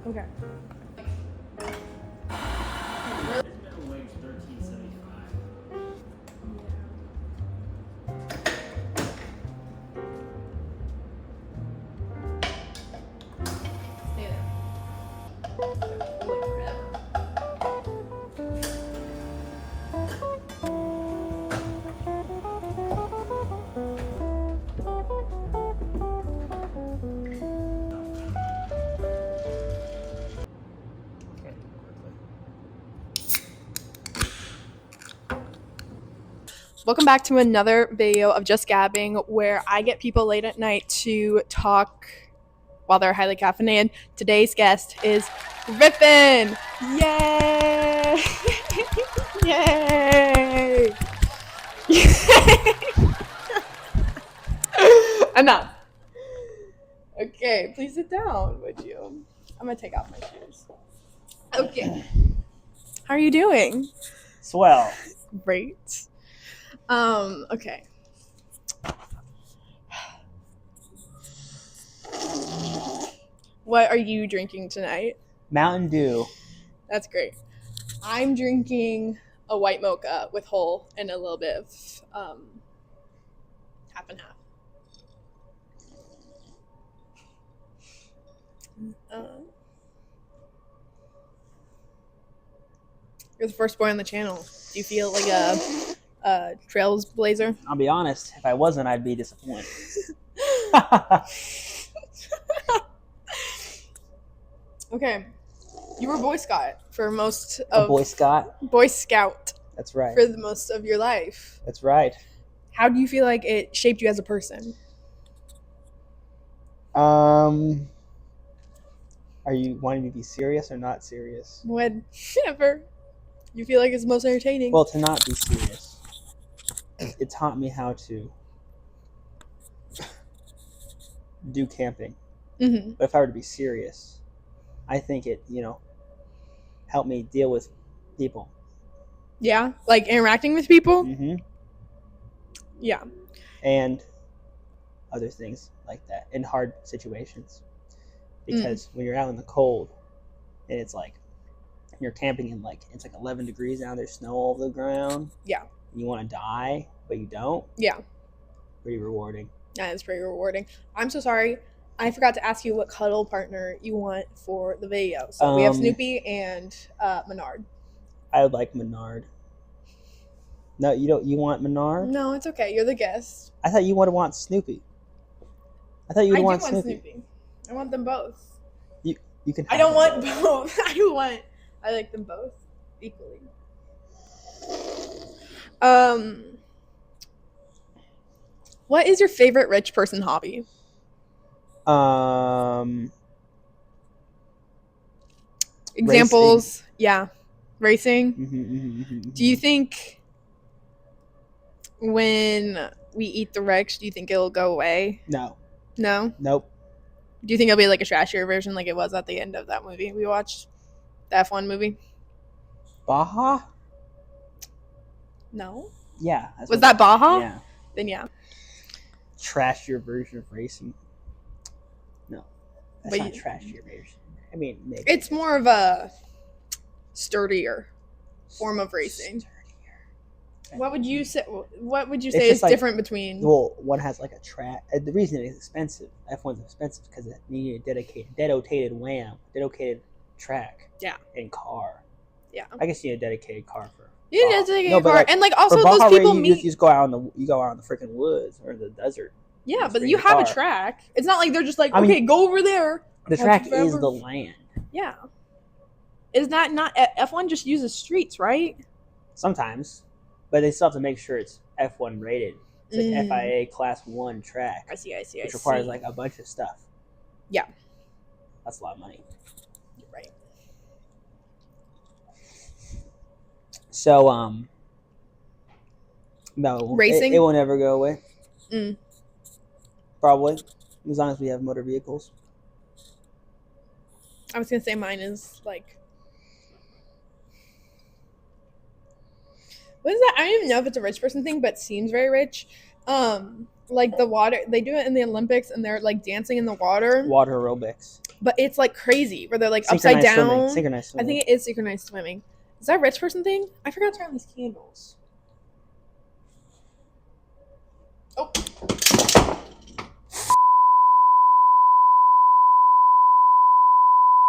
Okay. Minimum wage $13.75. Stay there. Welcome back to another video of Just Gabbing, where I get people late at night to talk while they're highly caffeinated. Today's guest is Griffin. Yay! Yay! Enough. Okay, please sit down, would you? I'm gonna take off my shoes. Okay. How are you doing? Swell. Great. Okay. What are you drinking tonight? Mountain Dew. That's great. I'm drinking a white mocha with whole and a little bit of half and half. You're the first boy on the channel. Do you feel like a trailblazer? I'll be honest, if I wasn't, I'd be disappointed. Okay. You were Boy Scout for most of... A Boy Scout? Boy Scout. That's right. For the most of your life. That's right. How do you feel like it shaped you as a person? Are you wanting to be serious or not serious? Whatever. You feel like it's most entertaining. Well, to not be serious. It taught me how to do camping. Mm-hmm. But if I were to be serious, I think it, helped me deal with people. Yeah? Like interacting with people? Mm-hmm. Yeah. And other things like that in hard situations. Because when you're out in the cold and it's like you're camping in it's like 11 degrees now, there's snow all over the ground. Yeah. You want to die, but you don't. Yeah. Pretty rewarding. That is pretty rewarding. I'm so sorry. I forgot to ask you what cuddle partner you want for the video. So we have Snoopy and Menard. I would like Menard. No, you don't. You want Menard? No, it's okay. You're the guest. I thought you would want Snoopy. I thought you would want Snoopy. I want them both. You can. I don't want both. I like them both equally. What is your favorite rich person hobby? Examples. Racing. Yeah. Racing. Mm-hmm. Do you think when we eat the Rex, do you think it'll go away? No. No? Nope. Do you think it'll be like a trashier version like it was at the end of that movie we watched? The F1 movie? Baja? No? Yeah. Was that Baja? Yeah. Then yeah. Trashier version of racing. No. That's But not trashier version. I mean, maybe. It's more of a sturdier form of racing. Sturdier. What would you say? What would you It's say just is like- different between? Well, one has like a track. The reason it's expensive, F1's expensive because it needed a dedicated track. Yeah. And car. Yeah. I guess you need a dedicated car for. You need to take a but car, and like also for those Baja people Racing, meet. You just go out in the freaking woods or the desert. Yeah, Just but bring you your have a car. track. It's not like they're just like, I mean, okay, go over there. The Have track you is ever- the land. Yeah. Is that not F1 just uses streets, right? Sometimes, but they still have to make sure it's F1 rated. It's like FIA Class 1 track. I see. Which requires like a bunch of stuff. Yeah. That's a lot of money. You're right. So, no. Racing? It will never go away. Mm. Probably. As long as we have motor vehicles. I was gonna say mine is like. What is that? I don't even know if it's a rich person thing, but seems very rich. When like the water. They do it in the Olympics, and they're like dancing in the water. Water aerobics. But it's like crazy, where they're like upside down. Synchronized swimming. I think it is synchronized swimming. Is that a rich person thing? I forgot to turn on these candles. Oh.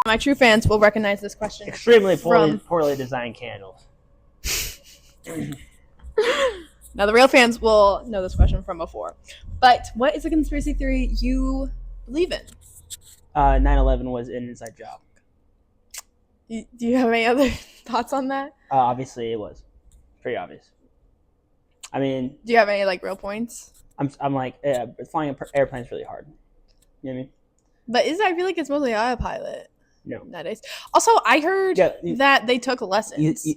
My true fans will recognize this question. Extremely poorly designed candles. Now, the real fans will know this question from before. But what is a conspiracy theory you believe in? 9/11 was an inside job. Do you have any other thoughts on that? Obviously, it was pretty obvious. I mean, do you have any like real points? I'm like, flying an airplane's really hard. You know what I mean? But I feel like it's mostly autopilot. No. Nowadays. Also, I heard that they took lessons.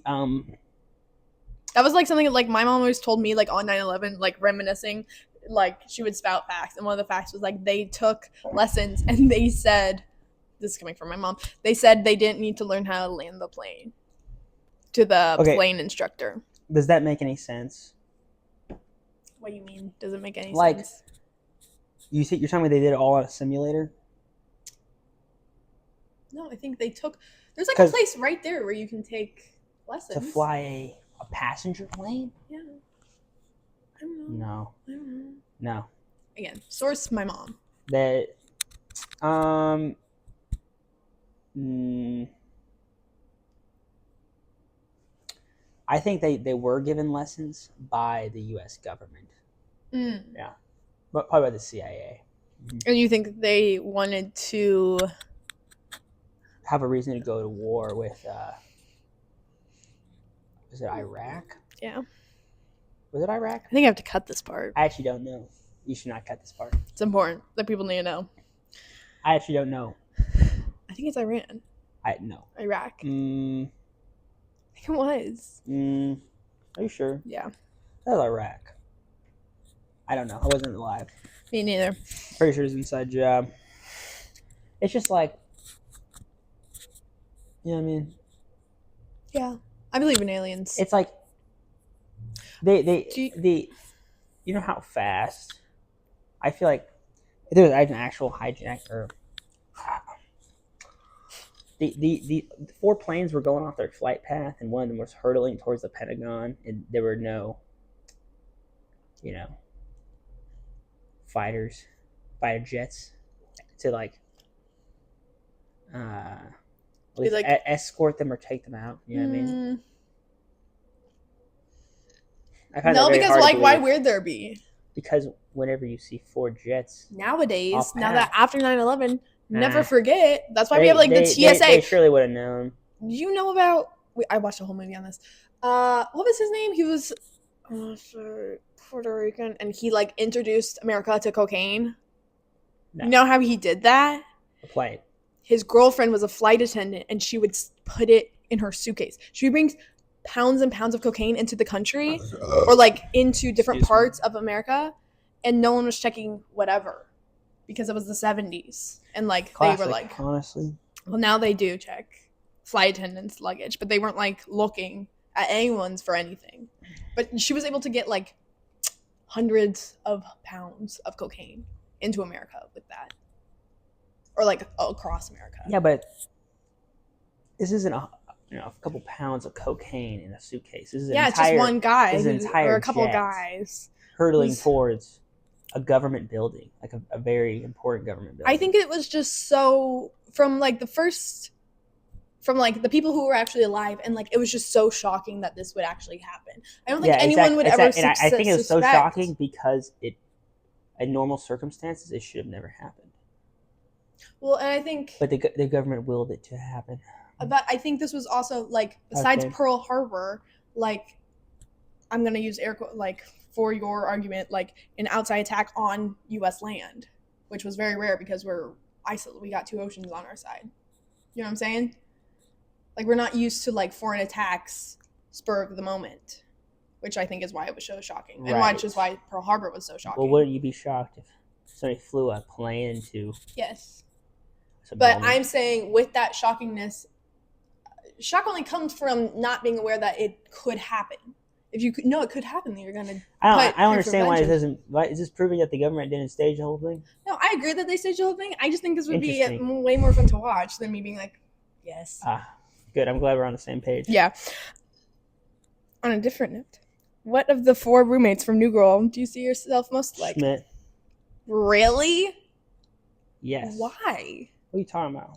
That was like something like my mom always told me, like on 9/11, like reminiscing, like she would spout facts, and one of the facts was like they took lessons, and they said, this is coming from my mom, they said they didn't need to learn how to land the plane to the plane instructor. Does that make any sense? What do you mean? Does it make any sense? You're telling me they did it all on a simulator? No, I think they took. There's like a place right there where you can take lessons to fly a passenger plane. Yeah. I don't know. No. I don't know. No. Again, source my mom. That. I think they were given lessons by the U.S. government. Yeah, but probably by the CIA. And you think they wanted to have a reason to go to war with? Was it Iraq? Yeah. Was it Iraq? I think I have to cut this part. I actually don't know. You should not cut this part. It's important that people need to know. I actually don't know. I think it's Iran. No. Iraq. I think it was. Are you sure? Yeah. That was Iraq. I don't know. I wasn't alive. Me neither. Pretty sure it's an inside job. It's just like, you know what I mean? Yeah. I believe in aliens. It's like you know how fast I feel like if there was an actual hijack or the 4 planes were going off their flight path, and one of them was hurtling towards the Pentagon, and there were no, fighter jets to escort them or take them out. You know what I mean? No, because why would there be? Because whenever you see 4 jets nowadays, now that after 9/11, never forget. That's why we have the TSA. They surely would have known. You know about? I watched a whole movie on this. What was his name? He was Puerto Rican, and he introduced America to cocaine. No. You know how he did that? A plane. His girlfriend was a flight attendant, and she would put it in her suitcase. She brings pounds and pounds of cocaine into the country, or into different parts of America, and no one was checking whatever because it was the 70s, and Classic, they were honestly. Well, now they do check flight attendants' luggage, but they weren't looking at anyone's for anything. But she was able to get hundreds of pounds of cocaine into America with that, or across America. Yeah, but this isn't a couple pounds of cocaine in a suitcase. This is it's just one guy or a couple of guys hurtling towards a government building, a very important government building. I think it was just so from the people who were actually alive, and it was just so shocking that this would actually happen. I don't think anyone would ever. And I think it was so shocking because in normal circumstances, it should have never happened. Well, and I think, but the government willed it to happen. But I think this was also besides Pearl Harbor, I'm gonna use air for your argument, an outside attack on U.S. land, which was very rare because we're isolated. We got 2 oceans on our side. You know what I'm saying? We're not used to foreign attacks spur of the moment, which I think is why it was so shocking, and which is why Pearl Harbor was so shocking. Well, wouldn't you be shocked if somebody flew a plane into? Yes, but I'm saying with that shockingness, shock only comes from not being aware that it could happen. If you could, no, it could happen that you're gonna. I put don't proof understand of why it vengeance. doesn't. Why is this proving that the government didn't stage the whole thing? No, I agree that they staged the whole thing. I just think this would be Interesting. way more fun to watch than me being like, yes. Good. I'm glad we're on the same page. Yeah. On a different note, what of the 4 roommates from New Girl do you see yourself most like? Schmidt. Really? Yes. Why? What are you talking about?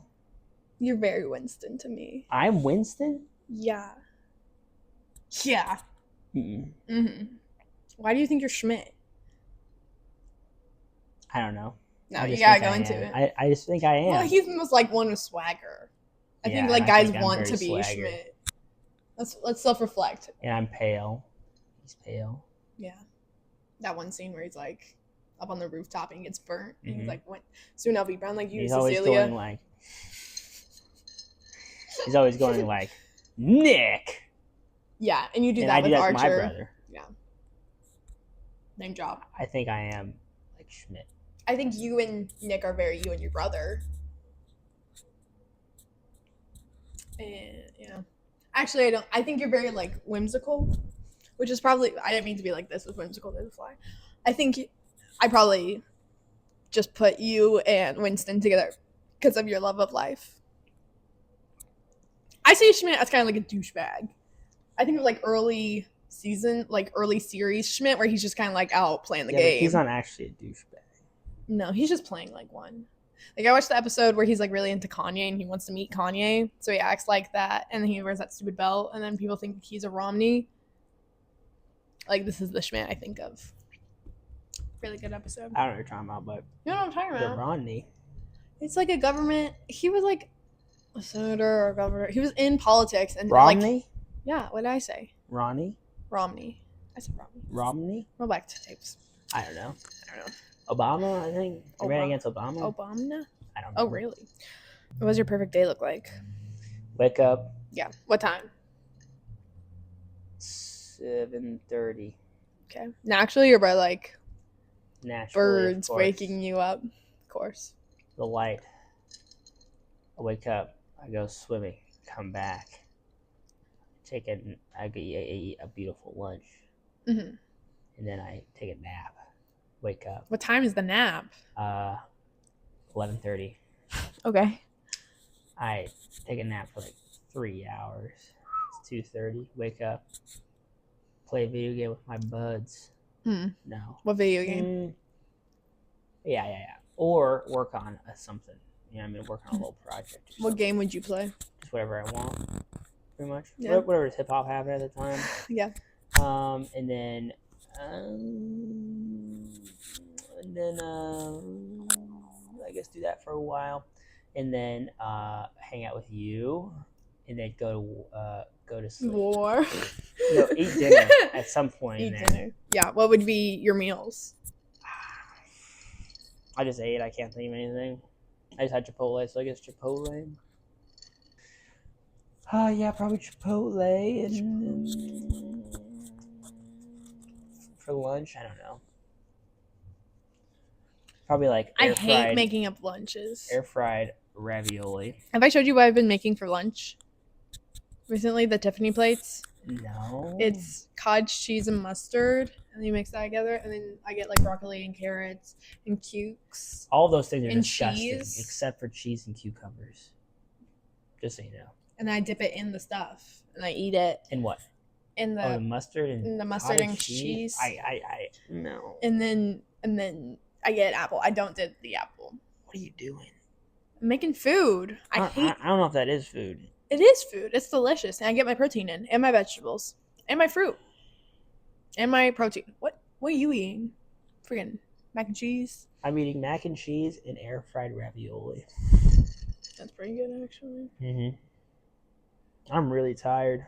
You're very Winston to me. I'm Winston? Yeah. Yeah. Mm-mm. Mm-hmm. Why do you think you're Schmidt? I don't know. No, you gotta go into it. I just think I am. Well, he's most like one with swagger. I think like guys want to be Schmidt. Let's self-reflect. And I'm pale. He's pale. Yeah. That one scene where he's like up on the rooftop and he gets burnt. And he's like, soon I'll be brown like you, he's Cecilia. He's always going like, Nick. Yeah, and you do that with Archer. My brother. Yeah. Name drop. I think I am like Schmidt. I think you and Nick are very you and your brother. And yeah. Actually, I don't. I think you're very like whimsical, which is probably. I didn't mean to be like this with whimsical. There's a fly. I think I probably just put you and Winston together because of your love of life. I see Schmidt as kind of like a douchebag. I think of like early season, like early series Schmidt, where he's just kind of like out playing the game. But he's not actually a douchebag. No, he's just playing like one. Like I watched the episode where he's like really into Kanye and he wants to meet Kanye, so he acts like that, and then he wears that stupid belt, and then people think he's a Romney. Like this is the Schmidt I think of. Really good episode. I don't know what you're talking about, but you know what I'm talking about? The Romney. It's like a government. He was like a senator or a governor. He was in politics and Romney. Like, yeah, what did I say? Romney. I said Romney. Romney. Go back to tapes. I don't know. Obama, I think. He ran against Obama. Obama? I don't know. Oh, really? What does your perfect day look like? Wake up. Yeah. What time? 7:30. Okay. Naturally or by like Naturally, birds waking you up? Of course. The light. I wake up. I go swimming. Come back. I eat a beautiful lunch. Mm-hmm. And then I take a nap. Wake up. What time is the nap? 11:30. Okay. I take a nap for like 3 hours. It's 2:30. Wake up. Play a video game with my buds. No. What video game? Yeah. Or work on something. You know what I mean? Work on a little project. What game would you play? Just whatever I want. Pretty much. Yeah. Whatever hip hop happened at the time. Yeah. And then I guess do that for a while, and then hang out with you, and then go to sleep. War. No, eat dinner at some point. Eat dinner. Yeah. What would be your meals? I just ate. I can't think of anything. I just had Chipotle, so I guess Chipotle. Yeah, probably Chipotle, and for lunch, I don't know. Probably like I hate making up lunches. Air fried ravioli. Have I showed you what I've been making for lunch recently? The Tiffany plates. No. It's cottage cheese and mustard, and then you mix that together, and then I get like broccoli and carrots and cukes. All those things are and disgusting, cheese. Except for cheese and cucumbers. Just so you know. And then I dip it in the stuff, and I eat it. In what? In the mustard and the mustard and cheese. I no. And then I get apple. I don't dip the apple. What are you doing? I'm making food. I don't know if that is food. It is food. It's delicious, and I get my protein in, and my vegetables, and my fruit, and my protein. What are you eating? Friggin' mac and cheese. I'm eating mac and cheese and air fried ravioli. That's pretty good, actually. Mhm. I'm really tired.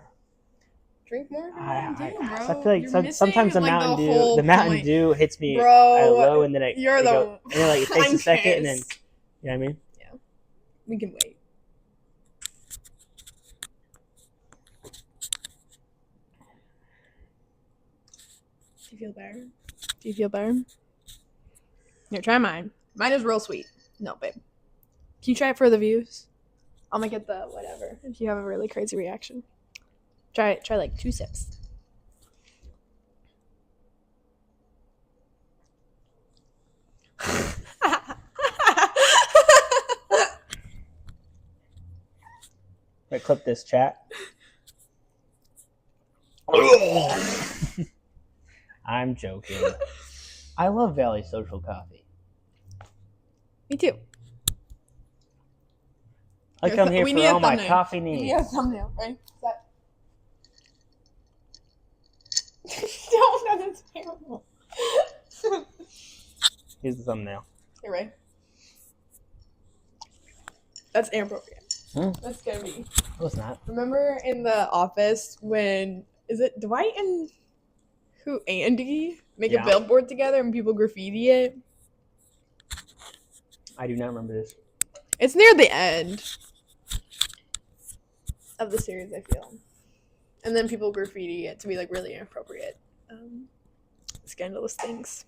Drink more. I bro. feel like sometimes the Mountain Mountain Dew hits me at bro, low, and then it it takes a second, and then you know what I mean. Yeah, we can wait. Do you feel better? Here, try mine. Mine is real sweet. No, babe. Can you try it for the views? I'll make it the whatever if you have a really crazy reaction. Try like 2 sips. Wait, clip this chat. I'm joking. I love Valley Social Coffee. Me too. I come here we for need a all my thumbnail. coffee We needs. need a thumbnail, right? No, that's terrible. Here's the thumbnail. You're right. That's inappropriate. Hmm? That's gonna be. No, it's not. Remember in The Office when is it Dwight and Andy make a billboard together and people graffiti it? I do not remember this. It's near the end of the series, I feel. And then people graffiti it to be like really inappropriate, scandalous things.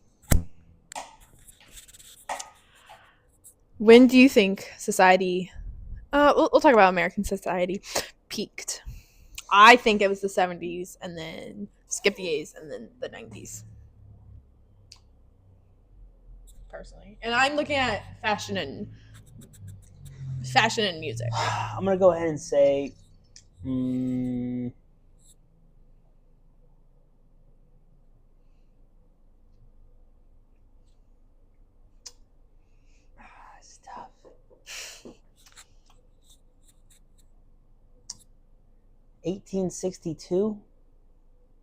When do you think society, we'll talk about American society, peaked? I think it was the 70s and then skip the 80s and then the 90s. Personally. And I'm looking at fashion and music. I'm going to go ahead and say it's tough. 1862.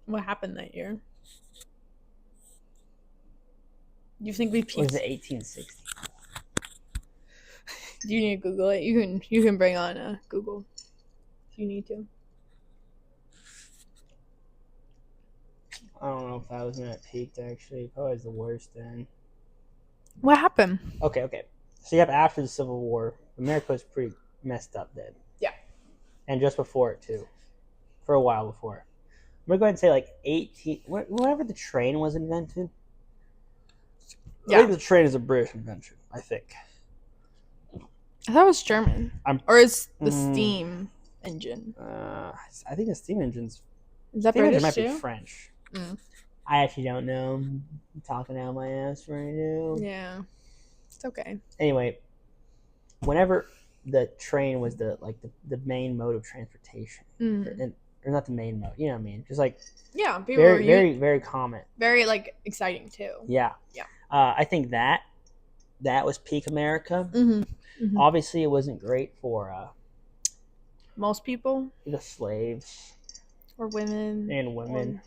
What happened that year? You think we peaked? Or is it 1860? Do you need to Google it? You can bring on Google if you need to. I don't know if I was when it peaked, actually. Probably was the worst then. What happened? Okay. So you have after the Civil War. America was pretty messed up then. Yeah. And just before it, too. For a while before. I'm going to go ahead and say like 18... Whenever the train was invented. Yeah. I think the train is a British invention, I think. I thought it was German. Or is the steam engine? I think the steam engine's... Is that steam British engine might too? be French. I actually don't know. I'm talking out my ass right now. Yeah. It's okay. Anyway, whenever the train was the main mode of transportation, or not the main mode, you know what I mean? Just like people very very common, very like exciting too. Yeah. I think that was peak America. Obviously, it wasn't great for most people, the slaves or women, or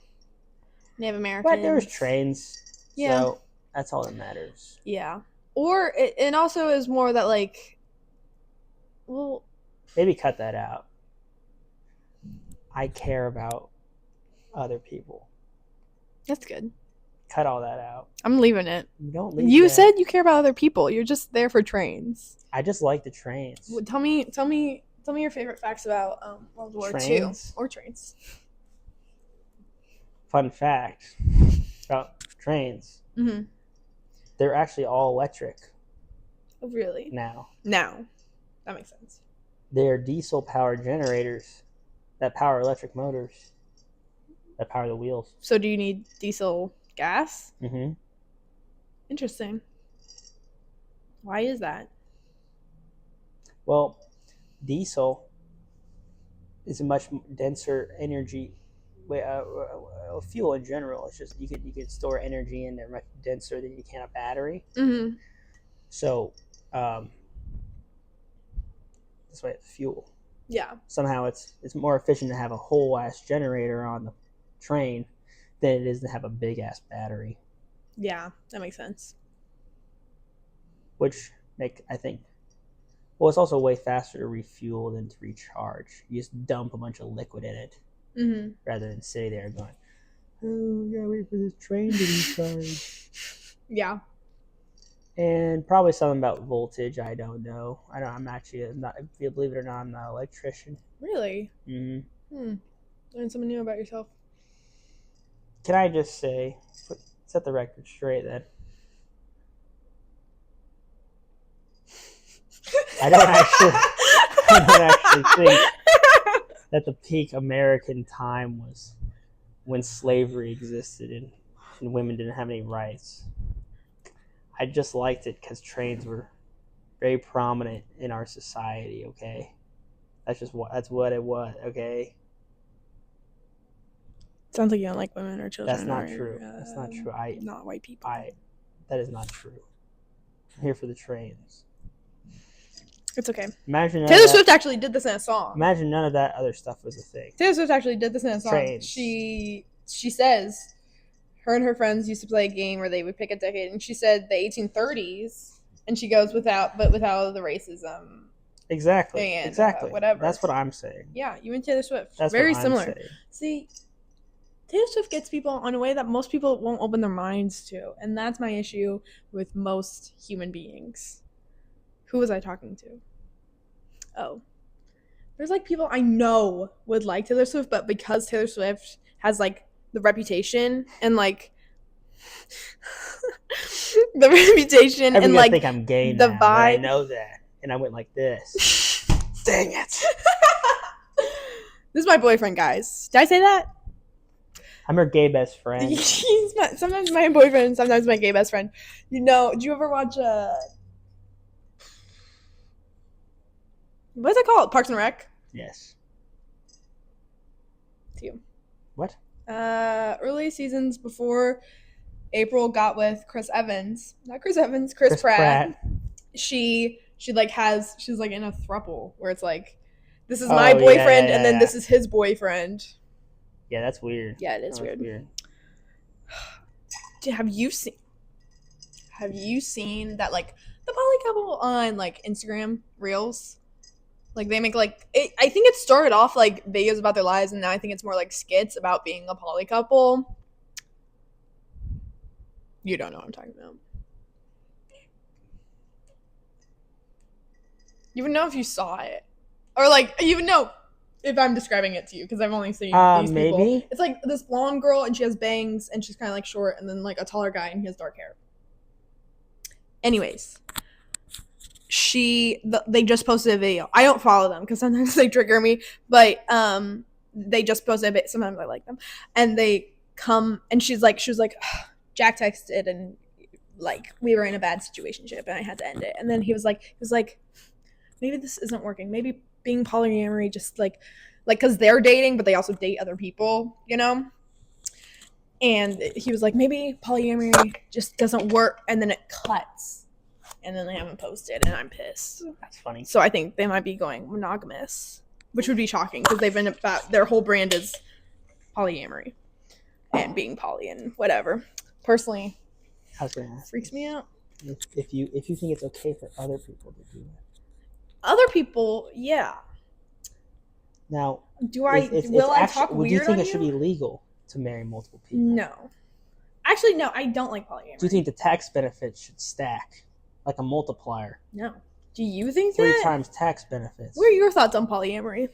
Native Americans. But there was trains, so that's all that matters. Yeah, or it also is more that like, well, maybe cut that out. I care about other people. That's good. Cut all that out. I'm leaving it. Don't leave You that. said you care about other people. You're just there for trains. I just like the trains. Well, tell me your favorite facts about World War II or trains. Fun fact about trains. They're actually all electric. Oh, really? Now. That makes sense. They're diesel powered generators that power electric motors that power the wheels. So do you need diesel gas? Interesting. Why is that? Well, diesel is a much denser energy fuel in general. It's just you could store energy in there much denser than you can a battery. So that's why it's fuel. Yeah. Somehow it's more efficient to have a whole ass generator on the train than it is to have a big ass battery. Yeah, that makes sense. Which I think. Well, it's also way faster to refuel than to recharge. You just dump a bunch of liquid in it, rather than sitting there going, "Oh, we gotta wait for this train to recharge." Yeah. And probably something about voltage. I don't know. I'm actually not. Believe it or not, I'm not an electrician. Really? Learn something new about yourself. Can I just say, set the record straight then? I don't actually think that the peak American time was when slavery existed and women didn't have any rights. I just liked it because trains were very prominent in our society, okay? That's what it was. Okay, Sounds like you don't like women or children. that's not true. That's not true. Not white people. That is not true. I'm here for the trains. It's okay. Imagine Taylor Swift actually did this in a song. Imagine none of that other stuff was a thing. Taylor Swift actually did this in a song. Trains. She says her and her friends used to play a game where they would pick a decade, and she said the 1830s, and she goes without the racism. Exactly. And, exactly. whatever. That's what I'm saying. Yeah, you and Taylor Swift. That's very what I'm similar. saying. See, Taylor Swift gets people in a way that most people won't open their minds to, and that's my issue with most human beings. Who was I talking to? Oh, there's like people I know would like Taylor Swift, but because Taylor Swift has like the reputation and like the reputation and like think I'm gay the now, vibe. I know that, and I went like this. Dang it! This is my boyfriend, guys. Did I say that? I'm her gay best friend. Sometimes my boyfriend, sometimes my gay best friend. You know? Do you ever watch what's it called? Parks and Rec? Yes. To you. What? Early seasons before April got with Chris Evans. Not Chris Evans, Chris Pratt. She's like in a throuple where it's like, this is my boyfriend and then this is his boyfriend. Yeah, that's weird. Yeah, it is weird. Have you seen that like the poly couple on like Instagram Reels? Like they make like I think it started off like videos about their lives, and now I think it's more like skits about being a poly couple. You don't know what I'm talking about. You would know if you saw it, or like you would know if I'm describing it to you because I've only seen these people. Maybe it's like this blonde girl and she has bangs and she's kind of like short, and then like a taller guy and he has dark hair. Anyways. They just posted a video. I don't follow them because sometimes they trigger me, but they just posted a bit. Sometimes I like them, and they come and she was like, Jack texted and like we were in a bad situationship and I had to end it. And then he was like, maybe this isn't working. Maybe being polyamory just like because they're dating, but they also date other people, you know. And he was like, maybe polyamory just doesn't work, and then it cuts. And then they haven't posted, and I'm pissed. That's funny. So I think they might be going monogamous, which would be shocking because they've been about their whole brand is polyamory and being poly and whatever. Personally, I was gonna ask freaks me out. If you think it's okay for other people to do it. Other people, yeah. Now, will I talk weird on you? Do you think it should be legal to marry multiple people? No. Actually, no. I don't like polyamory. Do you think the tax benefits should stack? Like a multiplier. No. Do you think 3 times tax benefits. What are your thoughts on polyamory?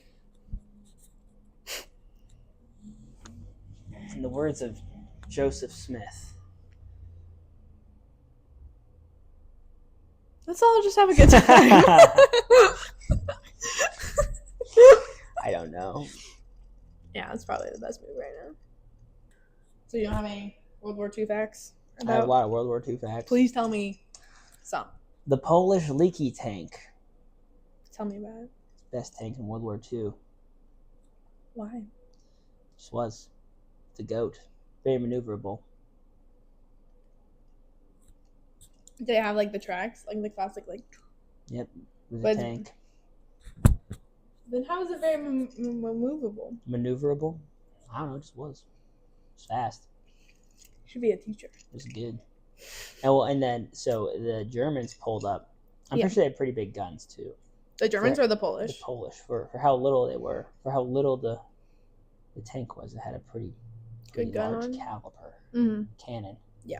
In the words of Joseph Smith. Let's all just have a good time. I don't know. Yeah, it's probably the best move right now. So you don't have any World War II facts? I have a lot of World War II facts. Please tell me some. The Polish leaky tank. Tell me about it. Best tank in World War II. Why? Just was. It's a goat. Very maneuverable. Did they have like the tracks? Like the classic like... Yep. It was a tank. Then how is it very maneuverable? Maneuverable? I don't know. It just was. It's fast. You should be a teacher. It was good. And then so the Germans pulled up. I'm pretty sure they had pretty big guns too. The Germans or the Polish? The Polish for how little they were, for how little the tank was. It had a pretty good gun large on caliber cannon. Yeah.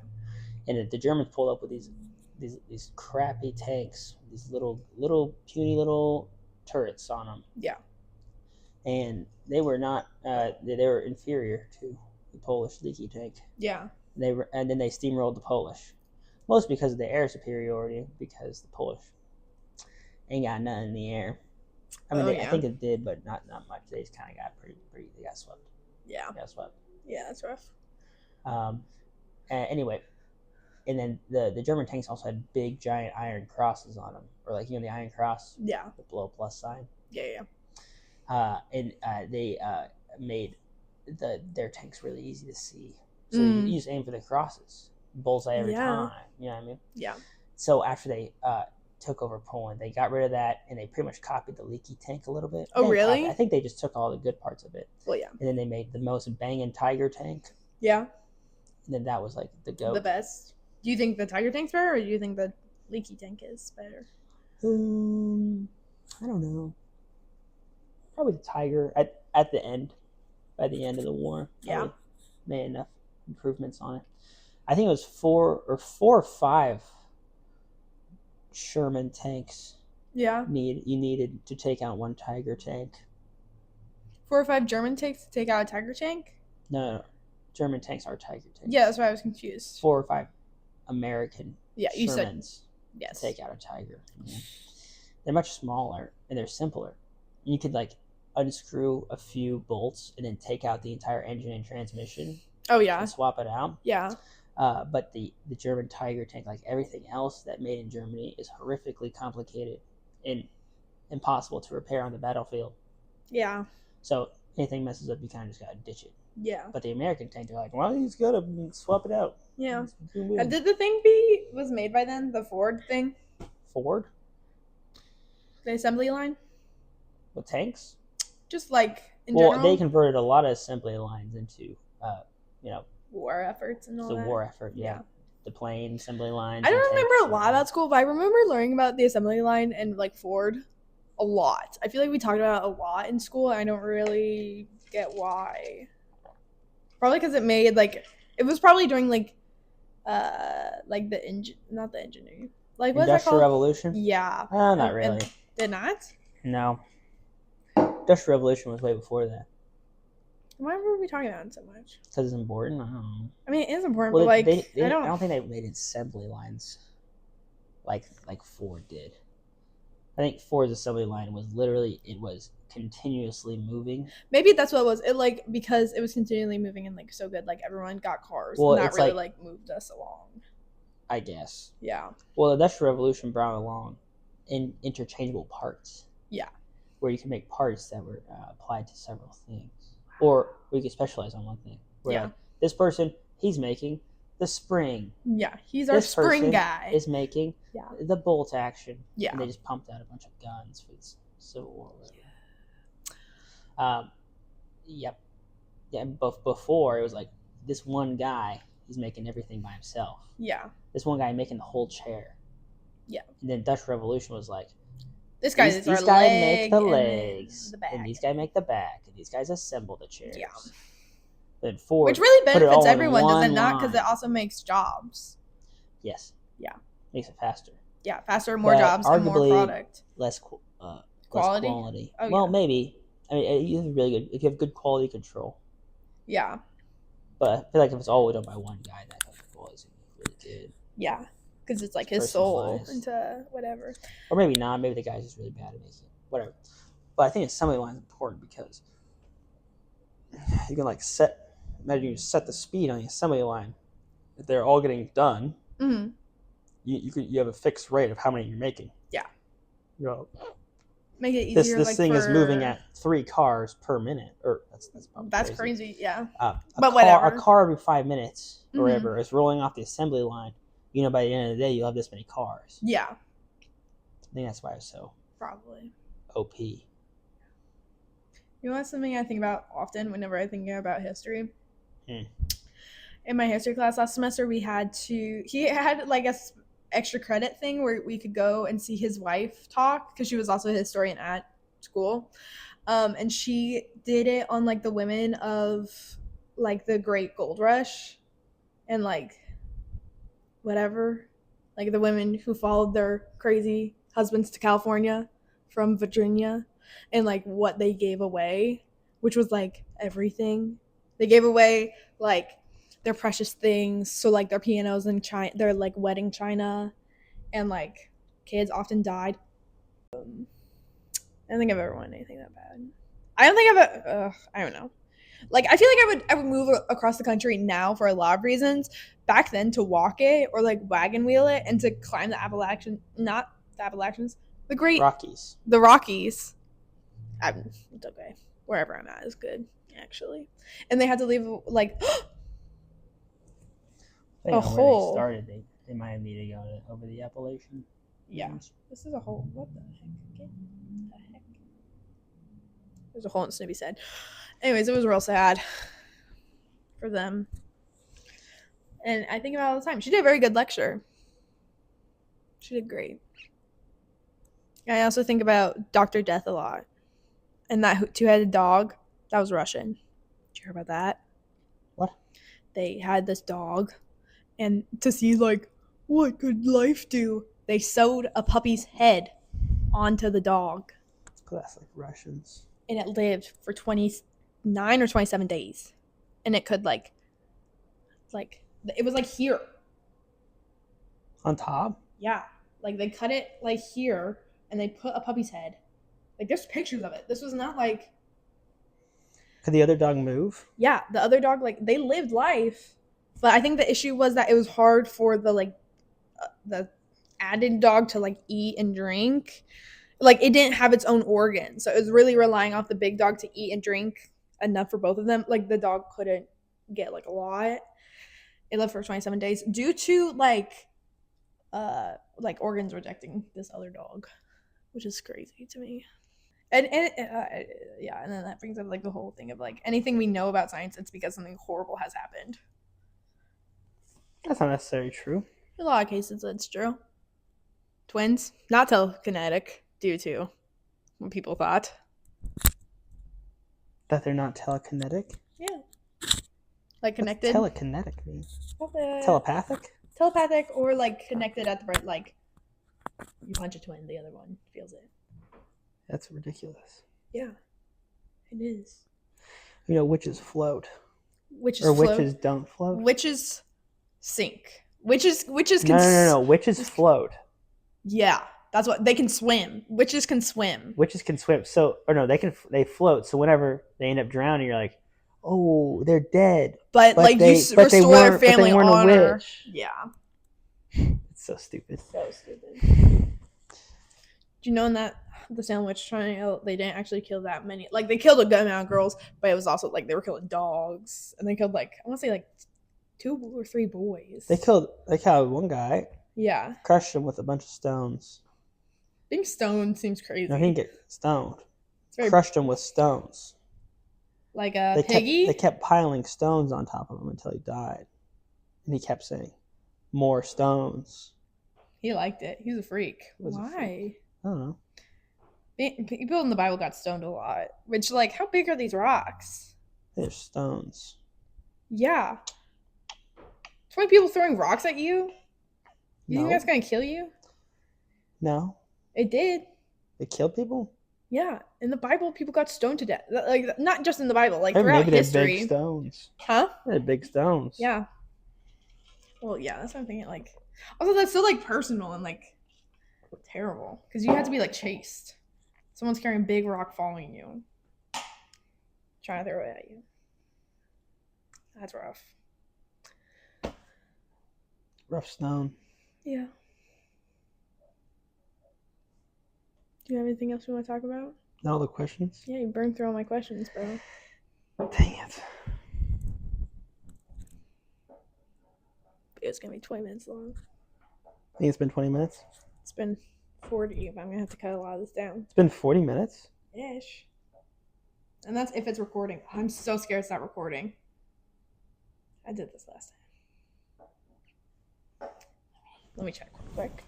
And the Germans pulled up with these crappy tanks, these little puny little turrets on them. Yeah. And they were not. They were inferior to the Polish leaky tank. Yeah. And then they steamrolled the Polish, mostly because of the air superiority. Because the Polish ain't got nothing in the air. I mean, I think it did, but not much. They just kind of got pretty. They got swept. Yeah. They got swept. Yeah, that's rough. Anyway, and then the German tanks also had big, giant iron crosses on them, or like the Iron Cross. Yeah. The below plus sign. Yeah. and they made their tanks really easy to see. So you just aim for the crosses, bullseye every time. You know what I mean? Yeah. So after they took over Poland, they got rid of that, and they pretty much copied the leaky tank a little bit. Oh, really? I think they just took all the good parts of it. Well, yeah. And then they made the most banging Tiger tank. Yeah. And then that was like the goat. The best. Do you think the Tiger tank's better, or do you think the leaky tank is better? I don't know. Probably the Tiger at the end. By the end of the war. Yeah. Made enough improvements on it. I think it was four or five Sherman tanks. Yeah. You needed to take out one Tiger tank. 4 or 5 German tanks to take out a Tiger tank? No. German tanks are Tiger tanks. Yeah, that's why I was confused. 4 or 5 American Shermans yes. to take out a Tiger. Yeah. They're much smaller and they're simpler. You could like unscrew a few bolts and then take out the entire engine and transmission. Oh yeah. And swap it out. Yeah. But the German Tiger tank, like everything else that made in Germany, is horrifically complicated and impossible to repair on the battlefield. Yeah. So anything messes up, you kind of just gotta ditch it. Yeah. But the American tank, they're like, well, he's gotta swap it out. Yeah. Did the thing was made by then? The Ford thing? Ford? The assembly line? With tanks? Just like in general? They converted a lot of assembly lines into, war efforts and all the that. war effort, yeah. The plane assembly lines. I don't remember a lot about school, but I remember learning about the assembly line and like Ford a lot. I feel like we talked about it a lot in school, and I don't really get why. Probably because it was probably during like the engine, not the engineering. Like what's that called? Industrial Revolution? Yeah. Not really. Did not? No. Industrial Revolution was way before that. Why were we talking about it so much? Because it's important. I don't know. I mean, it is important, but like I don't think they made assembly lines like Ford did. I think Ford's assembly line was continuously moving. Maybe that's what it was. It because it was continually moving and like so good, like everyone got cars. Well, and that really moved us along. I guess. Yeah. Well, the Industrial Revolution brought along interchangeable parts. Yeah. Where you can make parts that were applied to several things. Or we could specialize on one thing. Where like, this person, he's making the spring. Yeah, he's our spring guy. Is making the bolt action. Yeah. And they just pumped out a bunch of guns for the Civil War. Yeah. Yep. Yeah, but before it was like this one guy, he's making everything by himself. Yeah. This one guy making the whole chair. Yeah. And then Dutch Revolution was like, these guys make the legs, and these guys make the back, and these guys assemble the chairs. Yeah. Then Ford, which really benefits everyone, does it not? Because it also makes jobs. Yes. Yeah. Makes it faster. Yeah, faster, more jobs, and more product. Less quality. Less quality. Oh, well, maybe. I mean, you have really good if you have good quality control. Yeah. But I feel like if it's all done by one guy, that quality is really good. Yeah. Because it's like his soul into whatever. Or maybe not. Maybe the guy's just really bad at making it. Whatever. But I think assembly line is important because you can imagine you set the speed on the assembly line. If they're all getting done, you have a fixed rate of how many you're making. Yeah. You know, make it easier. This thing is moving at 3 cars per minute, or that's crazy. Yeah. But whatever. A car every 5 minutes or whatever is rolling off the assembly line. You know, by the end of the day, you'll have this many cars. Yeah. I think that's why it's so probably OP. You know, something I think about often whenever I think about history. In my history class last semester, he had like a extra credit thing where we could go and see his wife talk because she was also a historian at school, and she did it on like the women of like the Great Gold Rush, and like whatever, like the women who followed their crazy husbands to California from Virginia, and like what they gave away, which was like everything. They gave away like their precious things, so like their pianos and their like wedding china, and like kids often died. I don't think I've ever wanted anything that bad. I don't think I don't know. Like I feel like I would move across the country now for a lot of reasons. Back then, to walk it or like wagon wheel it and to climb the Rockies. It's okay. Wherever I'm at is good, actually. And they had to leave like Depending on where they started, they might have needed to go over the Appalachian. Yeah. This is a hole. What the heck? What the heck? There's a hole in Snoopy's head. Anyways, it was real sad for them. And I think about it all the time. She did a very good lecture. She did great. I also think about Dr. Death a lot. And that two-headed dog, that was Russian. Did you hear about that? What? They had this dog. And to see, like, what could life do? They sewed a puppy's head onto the dog. That's like Russians. And it lived for 29 or 27 days. And it could, like, it was, like, here. On top? Yeah. Like, they cut it, like, here, and they put a puppy's head. Like, there's pictures of it. This was not, like... Could the other dog move? Yeah, the other dog, like, they lived life. But I think the issue was that it was hard for the, like, the added dog to, like, eat and drink. Like, it didn't have its own organs. So it was really relying off the big dog to eat and drink enough for both of them. Like, the dog couldn't get, like, a lot. It lived for 27 days due to, like organs rejecting this other dog, which is crazy to me. And yeah, and then that brings up, like, the whole thing of, like, anything we know about science, it's because something horrible has happened. That's not necessarily true. In a lot of cases, it's true. Twins, not telekinetic, due to what people thought. That they're not telekinetic? Yeah. Like, connected. What's telekinetic mean? Telepathic? Telepathic, or, like, connected at the right, like, you punch a twin, the other one feels it. That's ridiculous. Yeah, it is. You know, witches float. Witches or float. Witches don't float? Witches sink. Witches can... No. Witches float. Yeah, that's what... They can swim. Witches can swim. Witches can swim. They float. So whenever they end up drowning, you're like, oh, they're dead. But like, you restore their family honor. A witch. Yeah. It's so stupid. So stupid. Do you know in that the Salem witch trial, they didn't actually kill that many? Like, they killed a good amount of girls, but it was also like they were killing dogs, and they killed, like, I want to say, like, 2 or 3 boys. They killed one guy. Yeah. Crushed him with a bunch of stones. Being stoned seems crazy. No, he didn't get stoned. Crushed him with stones. Like a piggy? They kept piling stones on top of him until he died. And he kept saying, more stones. He liked it. He was a freak. Why? A freak. I don't know. People in the Bible got stoned a lot. Which, like, how big are these rocks? They're stones. Yeah. 20 people throwing rocks at you? You think that's going to kill you? No. It did. They killed people? Yeah. In the Bible, people got stoned to death. Like, not just in the Bible, like, throughout history. Maybe they're big stones. Huh? They're big stones. Yeah. Well, yeah, that's what I'm thinking. Like, also, that's so, like, personal and, like, terrible. Because you have to be, like, chased. Someone's carrying a big rock following you. Trying to throw it at you. That's rough. Rough stone. Yeah. Do you have anything else you want to talk about? No other questions? Yeah, you burned through all my questions, bro. Dang it. It's going to be 20 minutes long. I think it's been 20 minutes? It's been 40, but I'm going to have to cut a lot of this down. It's been 40 minutes? Ish. And that's if it's recording. I'm so scared it's not recording. I did this last time. Let me check real quick.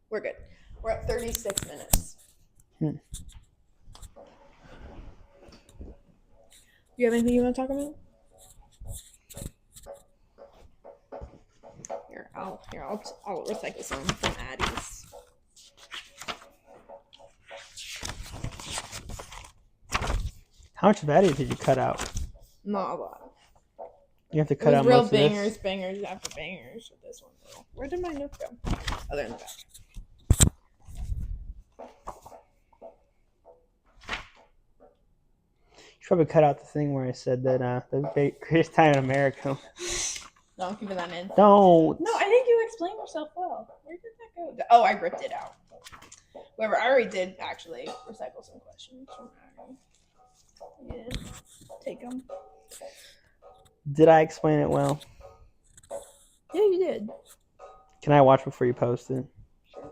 We're good. We're at 36 minutes. Do you have anything you want to talk about? I'll recycle some from Addie's. How much of Addie did you cut out? Not a lot. You have to cut out real most bangers, of this? bangers after bangers with this one, though. Where did my notes go? Oh, they're in the back. You should probably cut out the thing where I said that the greatest time in America. No, I'm keeping that in. Don't. No, I think you explained yourself well. Where did that go? Oh, I ripped it out. Whoever, I already did actually recycle some questions. Yeah, take them. Did I explain it well? Yeah, you did. Can I watch before you post it? Sure.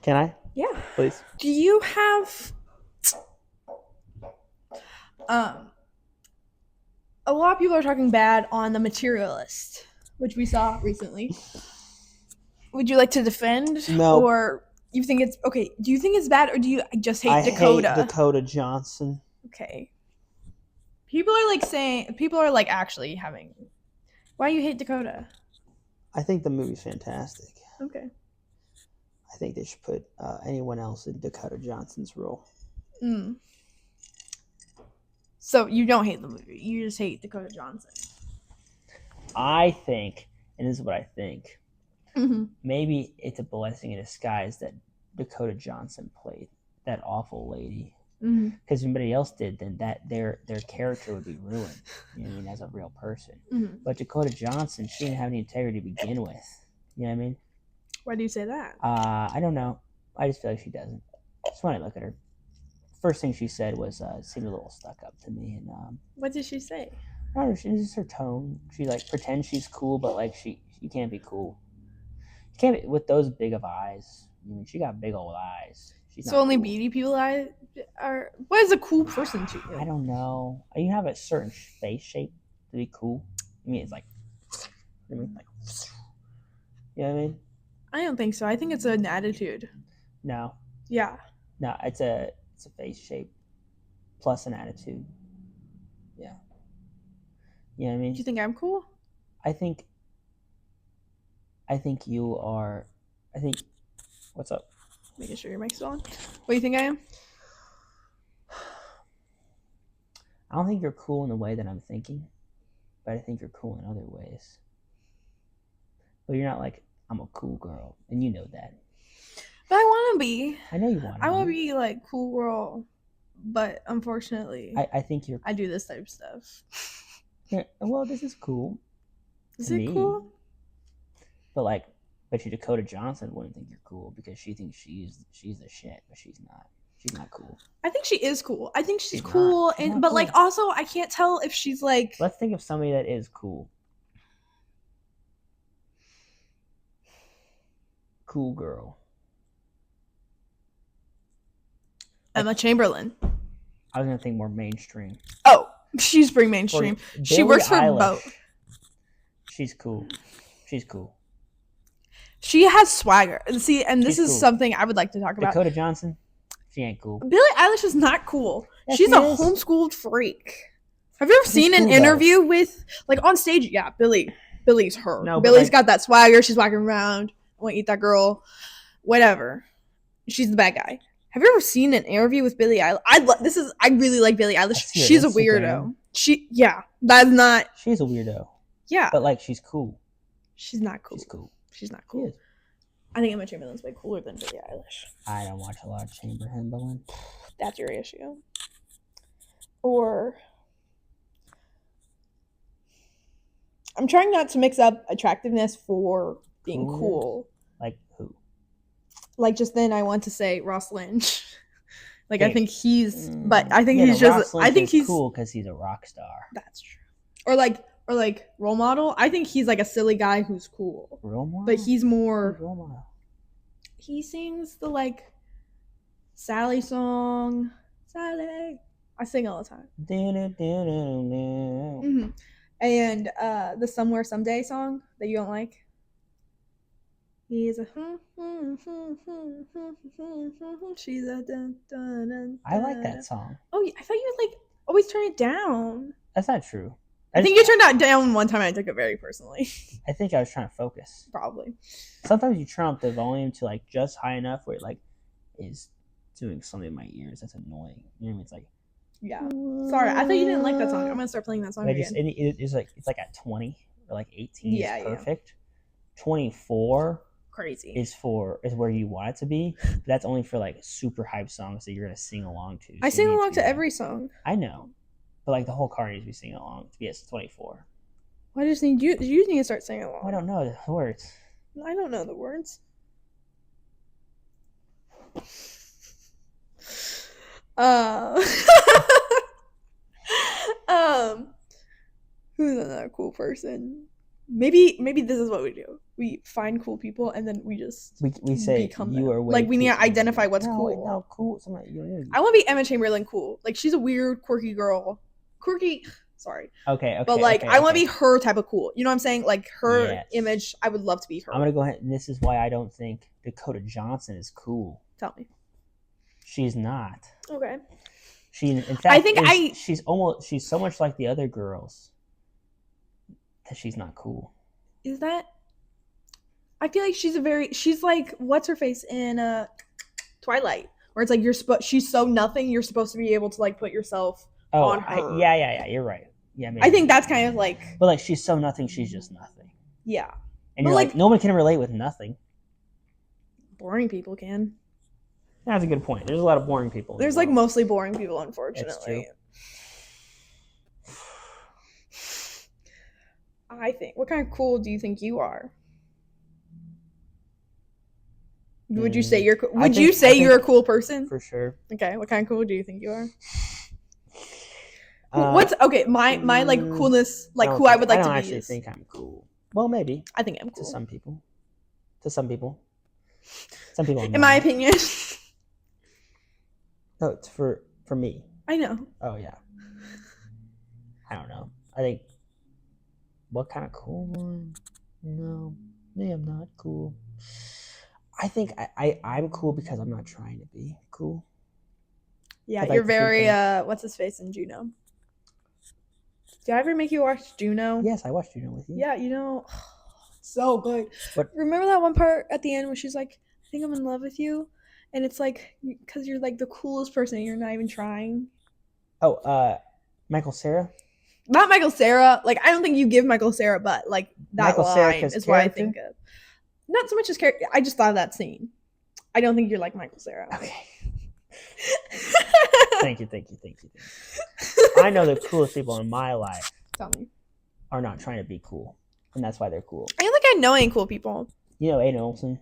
Can I? Yeah. Please. Do you have a lot of people are talking bad on The Materialist, which we saw recently. Would you like to defend? No. Or you think it's okay? Do you think it's bad, or do you just hate Dakota? I hate Dakota Johnson. Okay. People are like actually having. Why you hate Dakota? I think the movie's fantastic. Okay. I think they should put anyone else in Dakota Johnson's role. So you don't hate the movie. You just hate Dakota Johnson. I think, and this is what I think, Mm-hmm. maybe it's a blessing in disguise that Dakota Johnson played that awful lady. Because if anybody else did, then that their character would be ruined. You know what I mean? As a real person. Mm-hmm. But Dakota Johnson, she didn't have any integrity to begin with. You know what I mean? Why do you say that? I don't know. I just feel like she doesn't. Just when I look at her, first thing she said was seemed a little stuck up to me. And what did she say? I don't know. It's just her tone. She like pretends she's cool, but like she can't be cool. She can't be, with those big of eyes. I mean, she got big old eyes. So only cool. Beauty people are. What is a cool person to you? I don't know. You have a certain face shape to be cool. I mean, it's like, you know what I mean? I don't think so. I think it's an attitude. No. Yeah. No, it's a face shape plus an attitude. Yeah. You know what I mean? Do you think I'm cool? I think you are. What's up? Making sure your mic's on. What do you think I am? I don't think you're cool in the way that I'm thinking, but I think you're cool in other ways. But you're not like, I'm a cool girl, and you know that. But I want to be. I know you want to be. I want to be like cool girl, but unfortunately, I think you're. I do this type of stuff. Yeah, well, this is cool. Is it cool? But bet you Dakota Johnson wouldn't think you're cool because she thinks she's the shit, but she's not. She's not cool. I think she is cool. I think she's cool, but like also I can't tell if she's like. Let's think of somebody that is cool. Cool girl. Emma Chamberlain. I was gonna think more mainstream. Oh, she's pretty mainstream. She works for both. She's cool. She's cool. She has swagger. See, and this is something I would like to talk about. Dakota Johnson, she ain't cool. Billie Eilish is not cool. Yes, she's a homeschooled freak. Have you ever seen an interview with, like, on stage? Yeah, Billie's her. No, Billie's got that swagger. She's walking around. I want to eat that girl. Whatever. She's the bad guy. Have you ever seen an interview with Billie Eilish? I really like Billie Eilish. She's a weirdo. She's a weirdo. Yeah. But like, she's cool. She's not cool. She's cool. She's not cool. I think Emma Chamberlain's way cooler than Billie Eilish. I don't watch a lot of Chamberlain. That's your issue. Or I'm trying not to mix up attractiveness for being cool. Like who? Like just then I want to say Ross Lynch. Like I think he's but I think he's just I think he's cool because he's a rock star. That's true. Or like role model. I think he's like a silly guy who's cool. Role model? But he's more role model. He sings the like Sally song. Sally. I sing all the time. Mm-hmm. And the Somewhere Someday song that you don't like. He's a she's a dun, dun, dun, I like that song. Oh, I thought you would like always turn it down. That's not true. I think you turned that down one time and I took it very personally. I think I was trying to focus. Probably. Sometimes you turn up the volume to like just high enough where it like is doing something in my ears that's annoying. You know what I mean? It's like yeah. Sorry, I thought you didn't like that song. I'm gonna start playing that song again. It's like at 20 or like 18 is perfect. 24 crazy is where you want it to be. But that's only for like super hype songs that you're gonna sing along to. So I sing along to every song. I know, but like the whole car needs to be singing along to be at 24. Why just need you need to start singing along? I don't know the words. I don't know the words. Uh, who's another cool person? Maybe this is what we do. We find cool people and then we just we say become you them. are way like we need too to identify what's no, cool. No, cool. Somebody, I want to be Emma Chamberlain cool. Like she's a weird, quirky girl. Quirky. Sorry. Okay. But like, okay, I want to be her type of cool. You know what I'm saying? Like her Yes. image. I would love to be her. I'm gonna go ahead, and this is why I don't think Dakota Johnson is cool. Tell me. She's not. Okay. She, in fact, I think she's so much like the other girls that she's not cool. Is that? I feel like she's like what's her face in Twilight, where it's like she's so nothing. You're supposed to be able to like put yourself on her. Yeah. You're right. Yeah, maybe. I think that's kind of like. But like, she's so nothing. She's just nothing. Yeah. And you're like, no one can relate with nothing. Boring people can. That's a good point. There's a lot of boring people. There's like mostly boring people, unfortunately. That's true. I think. What kind of cool do you think you are? Would you say you're? Would you say you're a cool person? For sure. Okay. What kind of cool do you think you are? What's okay? My like coolness, like who I would like to be. I don't actually think I'm cool. Well, maybe. I think I'm cool to some people. Some people. In my opinion. No, it's for me. I know. Oh yeah. I don't know. I think. What kind of cool one? No, maybe I'm not cool. I think I'm cool because I'm not trying to be cool. Yeah, you're very what's his face in Juno? Did I ever make you watch Juno? Yes, I watched Juno with you. Yeah, so good. What? Remember that one part at the end where she's like, I think I'm in love with you? And it's like, because you're like the coolest person and you're not even trying. Oh, Michael Cera? Not Michael Cera. Like, I don't think you give Michael Cera, but like that Michael line is what I think of. Not so much as character. I just thought of that scene. I don't think you're like Michael Cera. Okay. Thank you. I know the coolest people in my life are not trying to be cool, and that's why they're cool. I don't think I know any cool people. You know Aiden Olsen?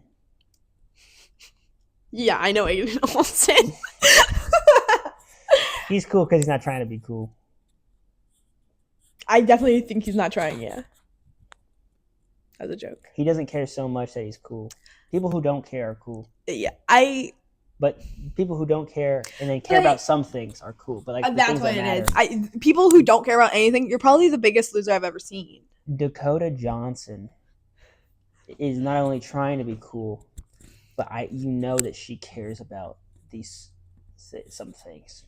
Yeah, I know Aiden Olsen. He's cool because he's not trying to be cool. I definitely think he's not trying, yeah. As a joke. He doesn't care so much that he's cool. People who don't care are cool. Yeah, But people who don't care and then care about some things are cool. But like that's what it is. People who don't care about anything, you're probably the biggest loser I've ever seen. Dakota Johnson is not only trying to be cool, but you know that she cares about some things.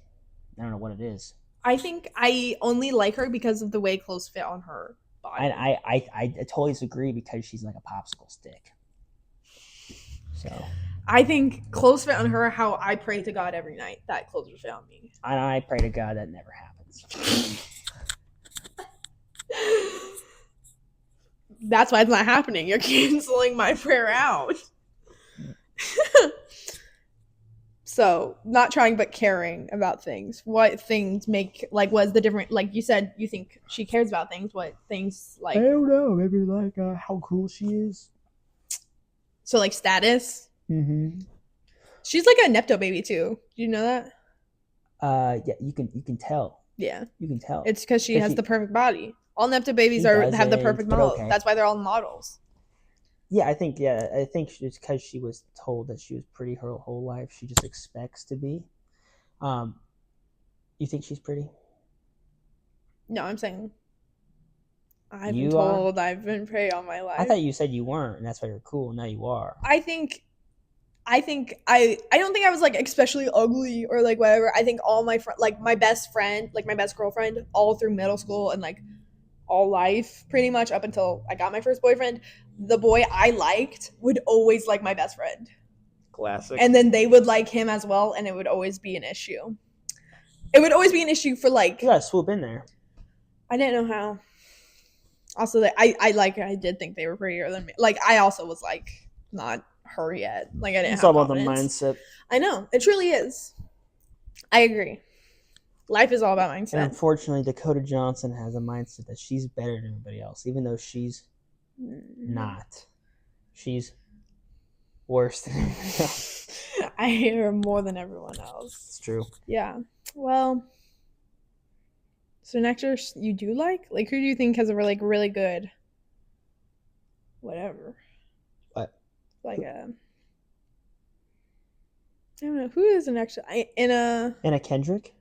I don't know what it is. I think I only like her because of the way clothes fit on her body. And I totally disagree because she's like a popsicle stick. So I think clothes fit on her how I pray to God every night that clothes would fit on me. And I pray to God that never happens. That's why it's not happening. You're canceling my prayer out. So, not trying but caring about things. What things make, like, what's the different, like you said, you think she cares about things. What things, like... I don't know. Maybe, like, how cool she is. So, like, status? Mm-hmm. She's like a Nepto baby, too. Do you know that? Yeah, you can tell. Yeah. You can tell. It's because she has the perfect body. All Nepto babies have the perfect model. Okay. That's why they're all models. Yeah, I think it's because she was told that she was pretty her whole life. She just expects to be. You think she's pretty? No, I'm saying I've been told I've been pretty all my life. I thought you said you weren't, and that's why you're cool. Now you are. I don't think I was like especially ugly or like whatever. I think all my like my best friend, like my best girlfriend, all through middle school and like all life, pretty much up until I got my first boyfriend, the boy I liked would always like my best friend. Classic. And then they would like him as well, and it would always be an issue. It would always be an issue for like... You gotta swoop in there. I didn't know how. Also, I did think they were prettier than me. Like, I also was like, not her yet. Like, I didn't it's have all confidence. about the mindset. I know. It truly is. I agree. Life is all about mindset. And unfortunately, Dakota Johnson has a mindset that she's better than everybody else, even though she's not. She's worse than everybody else. I hate her more than everyone else. It's true. Yeah. Well, so an actress you do like? Like, who do you think has a really good whatever? What? Like I don't know. Who is an actress? Anna Kendrick?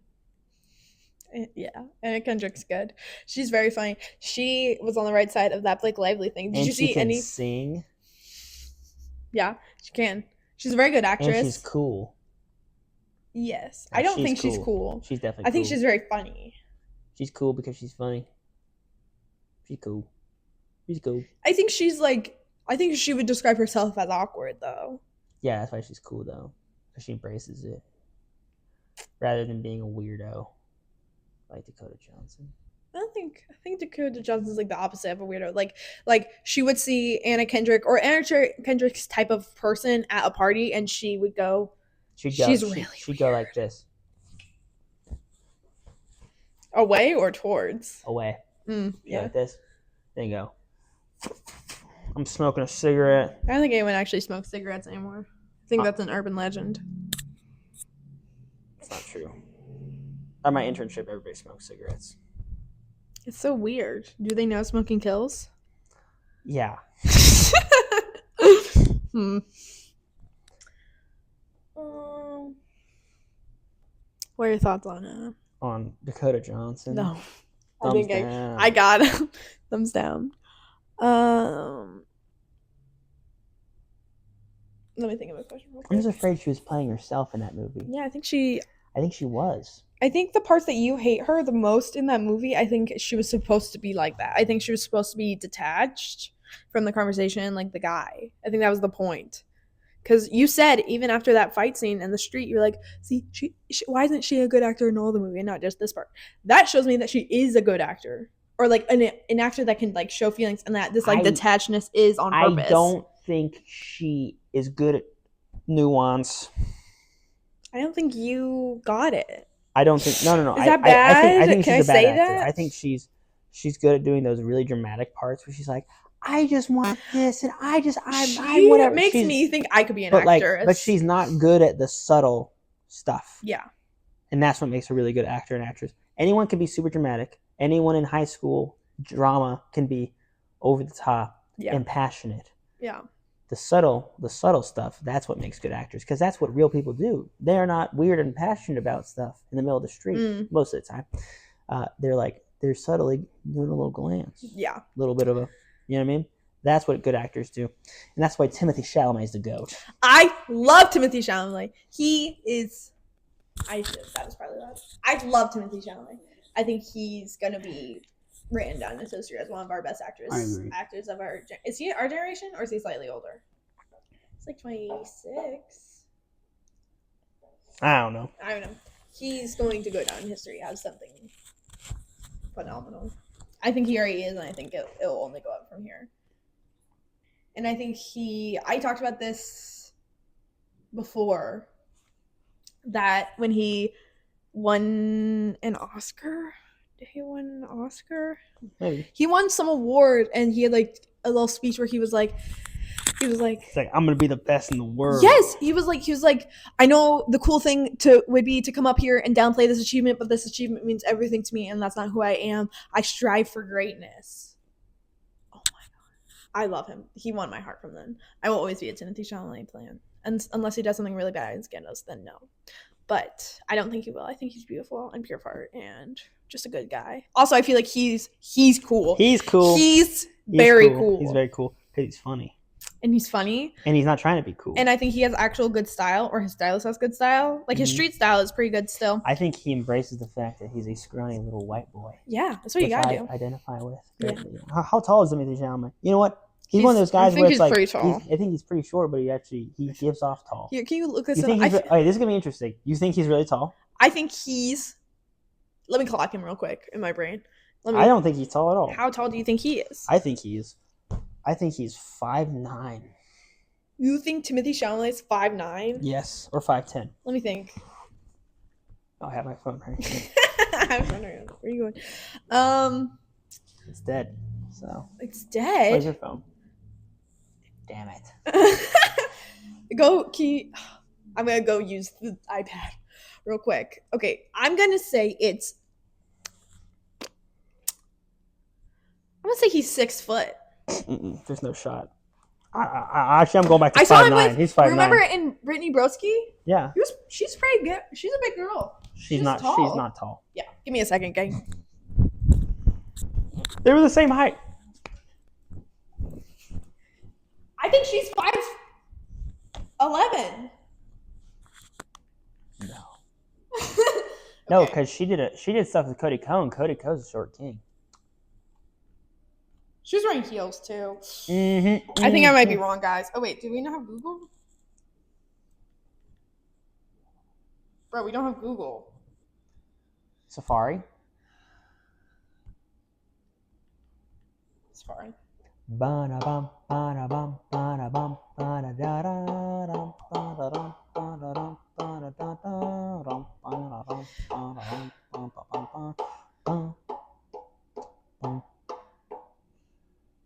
Yeah, Anna Kendrick's good. She's very funny. She was on the right side of that Blake Lively thing. Did And you she see can any? sing. Yeah, she can. She's a very good actress. And she's cool. Yes. Like, I don't think she's cool. She's definitely I think cool. she's very funny. She's cool because she's funny. She's cool. She's cool. I think she's like, I think she would describe herself as awkward, though. Yeah, that's why she's cool, though. Because she embraces it. Rather than being a weirdo. Like Dakota Johnson. I think Dakota Johnson's like the opposite of a weirdo. Like she would see Anna Kendrick or Anna Kendrick's type of person at a party, and she would go. She'd go like this. Away or towards? Away. Yeah. Like this. There you go. I'm smoking a cigarette. I don't think anyone actually smokes cigarettes anymore. I think that's an urban legend. It's not true. At my internship, everybody smokes cigarettes. It's so weird. Do they know smoking kills? Yeah. What are your thoughts on Dakota Johnson? No. Thumbs down. I got it. Thumbs down. Let me think of a question real quick. I'm just afraid she was playing herself in that movie. Yeah, I think she was. I think the parts that you hate her the most in that movie, I think she was supposed to be like that. I think she was supposed to be detached from the conversation like the guy. I think that was the point. Because you said, even after that fight scene in the street, you're like, see, she why isn't she a good actor in all the movie and not just this part? That shows me that she is a good actor. Or like an actor that can like show feelings, and that this like detachedness is on purpose. I don't think she is good at nuance. I don't think you got it. I don't think no. Is that bad? I think Can she's I a bad say actor. that? I think she's good at doing those really dramatic parts where she's like, I just want this, and I whatever. It makes me think I could be an actress. But she's not good at the subtle stuff. Yeah. And that's what makes her a really good actor and actress. Anyone can be super dramatic. Anyone in high school drama can be over the top and passionate. Yeah. The subtle stuff, that's what makes good actors, because that's what real people do. They're not weird and passionate about stuff in the middle of the street most of the time. They're subtly doing a little glance. Yeah. A little bit of a, you know what I mean? That's what good actors do. And that's why Timothée Chalamet is the GOAT. I love Timothée Chalamet. He is... that was probably loud. I love Timothée Chalamet. I think he's going to be written down in history as one of our best actors of our... Is he our generation, or is he slightly older? He's like 26. I don't know. He's going to go down in history as something phenomenal. I think he already is, and I think it'll only go up from here. And I think I talked about this before, that when he won an Oscar, did he win an Oscar? Maybe. He won some award, and he had like a little speech where he was like, it's like, I'm gonna be the best in the world. Yes, he was like, I know the cool thing would be to come up here and downplay this achievement, but this achievement means everything to me, and that's not who I am. I strive for greatness. Oh my god, I love him. He won my heart from then. I will always be a Timothée Chalamet fan, and unless he does something really bad in Scandals, then no. But I don't think he will. I think he's beautiful and pure of heart and just a good guy. Also, I feel like he's cool. He's cool. He's very cool. He's very cool because he's funny. And he's funny. And he's not trying to be cool. And I think he has actual good style, or his stylist has good style. Like, his street style is pretty good still. I think he embraces the fact that he's a scrawny little white boy. Yeah, that's what you gotta do. Identify with. Yeah. How tall is Timothée Chalamet? You know what? He's one of those guys where it's like, pretty tall. I think he's pretty short, but he gives off tall. Here, can you look this up? This is going to be interesting. You think he's really tall? I think let me clock him real quick in my brain. I don't think he's tall at all. How tall do you think he is? I think he's 5'9". You think Timothée Chalamet is 5'9"? Yes, or 5'10". Let me think. I have my phone right here. I was wondering, where are you going? It's dead. So it's dead? where's your phone? Damn it. I'm gonna go use the iPad real quick. Okay, I'm gonna say he's 6 foot. There's no shot. Actually, I'm going back to I saw him 5'9". with. He's 5'9". Remember in Brittany Broski? Yeah. She's pretty good. She's a big girl. She's not tall. Yeah. Give me a second, gang. They were the same height. I think she's 5'11". No. No, because she did stuff with Cody Cohn. Cody Cohn's a short king. She's wearing heels too. Mm-hmm. I think I might be wrong, guys. Oh wait, do we not have Google? Bro, we don't have Google. Safari. Ba-da-bum, ba-da-bum, ba-da-bum, ba-da-da-da-dum, ba-da-dum, ba-da-dum, ba-da-da-da-dum, ba-da-dum, ba-da-dum, ba-ba-bum, bum.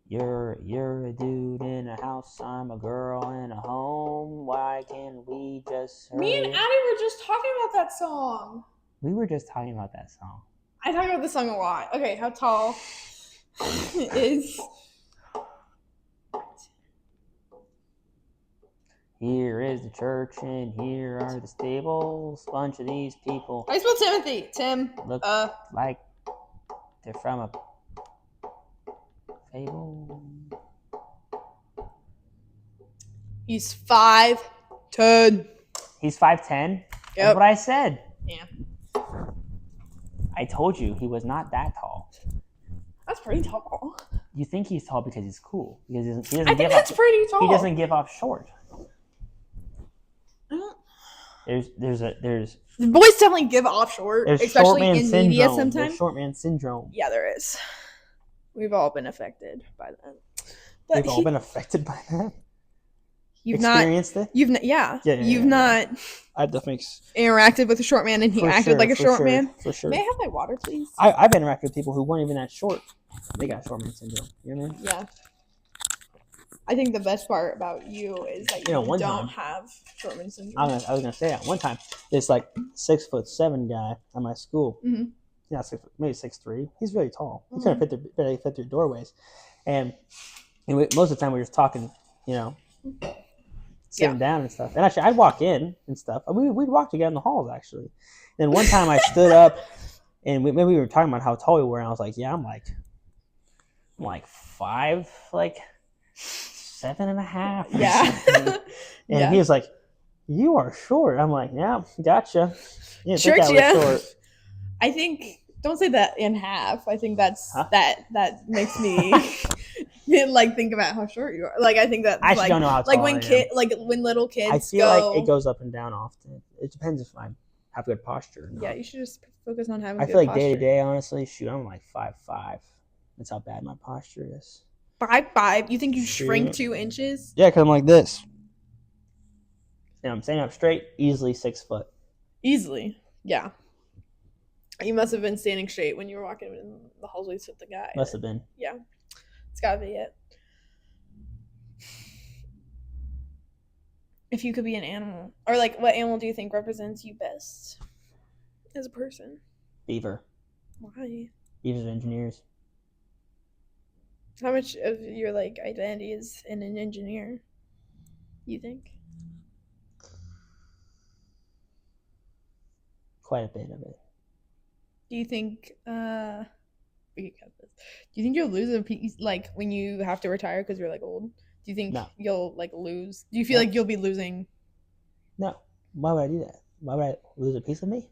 You're a dude in a house, I'm a girl in a home. Why can't we just hurry? Me and Addie were just talking about that song. We were just talking about that song. I talk about this song a lot. Okay, how tall is... Here is the church and here are the stables. Bunch of these people. How do you spell Timothy? Tim. Look like they're from a fable. He's 5'10". He's 5'10"? Yep. That's what I said. Yeah. I told you he was not that tall. That's pretty tall. You think he's tall because he's cool. Because he doesn't I think that's pretty tall. He doesn't give off short. There's the boys definitely give off short, especially in media sometimes. There's short man syndrome. Yeah, there is. We've all been affected by that. But We've all been affected by that. You've experienced it. You've not. Yeah. You've not. I definitely interacted with a short man, and he acted like a short man. For sure. May I have my water, please? I've interacted with people who weren't even that short. They got short man syndrome. You know what I mean? Yeah. I think the best part about you is that you don't have short man syndrome. I was gonna say that one time. This like 6'7" guy at my school. Mm-hmm. Yeah, maybe 6'3". He's really tall. He couldn't fit through doorways, and most of the time we were just talking, sitting down and stuff. And actually, I'd walk in and stuff. We'd walk together in the halls actually. And one time I stood up, and maybe we were talking about how tall we were, and I was like, "Yeah, I'm like 5, like 7.5." Yeah. And he was like, "You are short." I'm like, "Yeah, gotcha." You sure, think I was short. I think. Don't say that in half. I think that's that makes me like think about how short you are. Like I think that I actually don't know how tall when little kids. I feel like it goes up and down often. It depends if I have good posture. Yeah, you should just focus on having. I feel like day to day, honestly, I'm like 5'5". That's how bad my posture is. 5'5"? You think you shrink 2 inches? Yeah, because I'm like this. I'm standing up straight, easily 6 foot. Easily, yeah. You must have been standing straight when you were walking in the hallways with the guy. Must have been. Yeah. It's gotta be it. If you could be an animal. Or, like, what animal do you think represents you best as a person? Beaver. Why? Beavers are engineers. How much of your, like, identity is in an engineer, you think? Quite a bit of it. Do you think, we can cut this. Do you think you'll lose a piece, like, when you have to retire because you're, like, old? Do you think you'll, like, lose? Do you feel like you'll be losing? No. Why would I do that? Why would I lose a piece of me?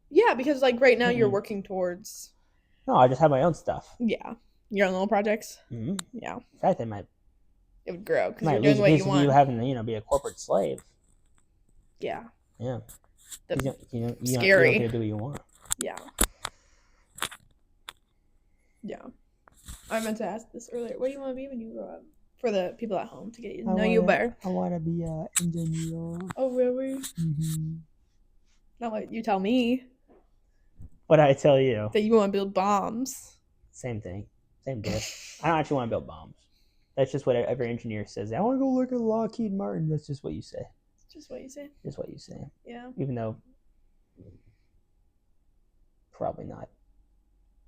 Yeah, because, like, right now you're working towards... No, I just have my own stuff. Yeah. Your own little projects? Mm-hmm. Yeah. In fact, it would grow because you're doing what you want. You having to, be a corporate slave. Yeah. Yeah. Scary. You don't get to do what you want. Yeah. Yeah. I meant to ask this earlier. What do you want to be when you grow up? For the people at home to get you to know you better. I want to be an engineer. Oh, really? Mm-hmm. Not what you tell me. What did I tell you? That you want to build bombs. Same thing. Same dish. I don't actually want to build bombs. That's just what every engineer says. I want to go look at Lockheed Martin. That's just what you say. Just what you say. Just what you say. Yeah. Even though probably not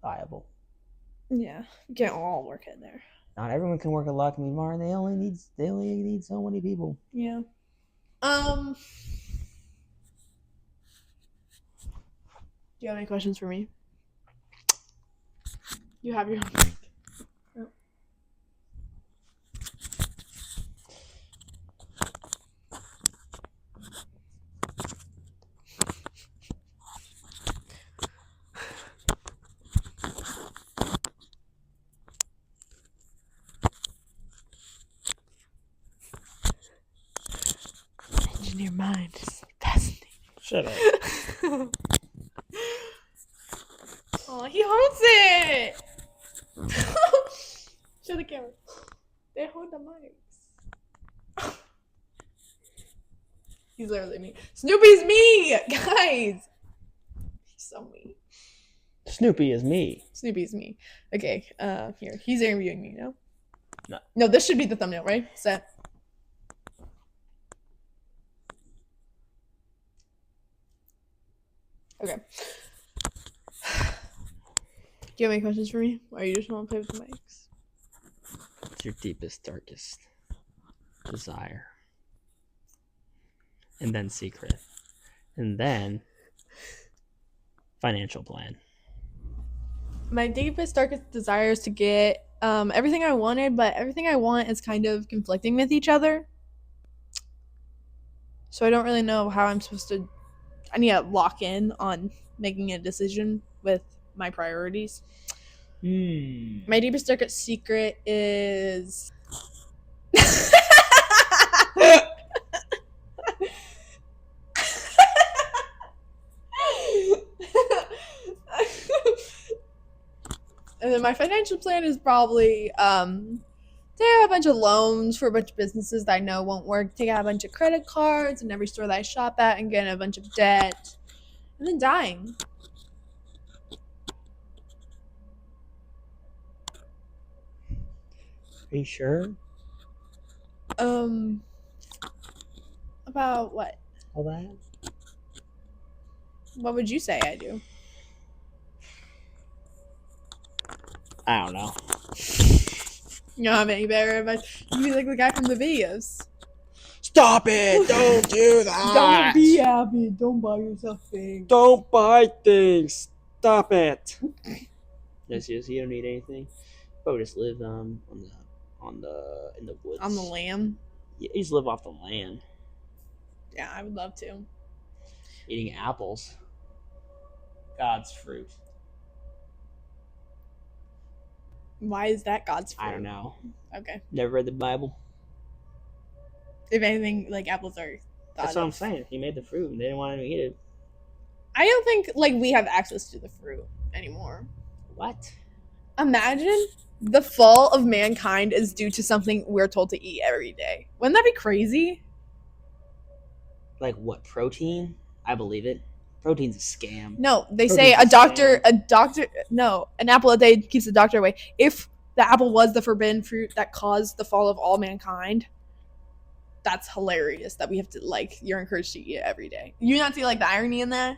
viable. Yeah. You can't all work in there. Not everyone can work at Lockheed Martin. They only need so many people. Yeah. Do you have any questions for me? You have your homework. Oh. Engineer mind is fascinating. Shut up. Oh, he holds it. Show the camera. They hold the mics. He's literally me. Snoopy's me, guys. He's so mean. Snoopy is me. Snoopy's me. Okay, here. He's interviewing me now. No. No, this should be the thumbnail, right? Set. Okay. Do you have any questions for me? Or you just want to play with the mics? What's your deepest, darkest desire? And then secret. And then financial plan. My deepest, darkest desire is to get everything I wanted, but everything I want is kind of conflicting with each other. So I don't really know how I'm supposed to... I need to lock in on making a decision with my priorities. My deepest, darkest secret is... And then my financial plan is probably take out a bunch of loans for a bunch of businesses that I know won't work, take out a bunch of credit cards in every store that I shop at and get a bunch of debt, and then dying. Are you sure? About what? All that? What would you say I do? I don't know. You don't have any better advice? You be like the guy from the videos. Stop it! Don't do that! Don't be happy. Don't buy yourself things. Don't buy things! Stop it! Yes, you don't need anything. Probably just live in the woods. On the lamb? Yeah, you just live off the land. Yeah, I would love to. Eating apples. God's fruit. Why is that God's fruit? I don't know. Okay. Never read the Bible. If anything, like apples are. That's what I'm saying. He made the fruit and they didn't want him to eat it. I don't think like we have access to the fruit anymore. What? Imagine the fall of mankind is due to something we're told to eat every day. Wouldn't that be crazy? Like what? Protein? I believe it. Protein's a scam. No, they Protein's say a an apple a day keeps the doctor away. If the apple was the forbidden fruit that caused the fall of all mankind, that's hilarious that we have to, like, you're encouraged to eat it every day. You not see, like, the irony in that?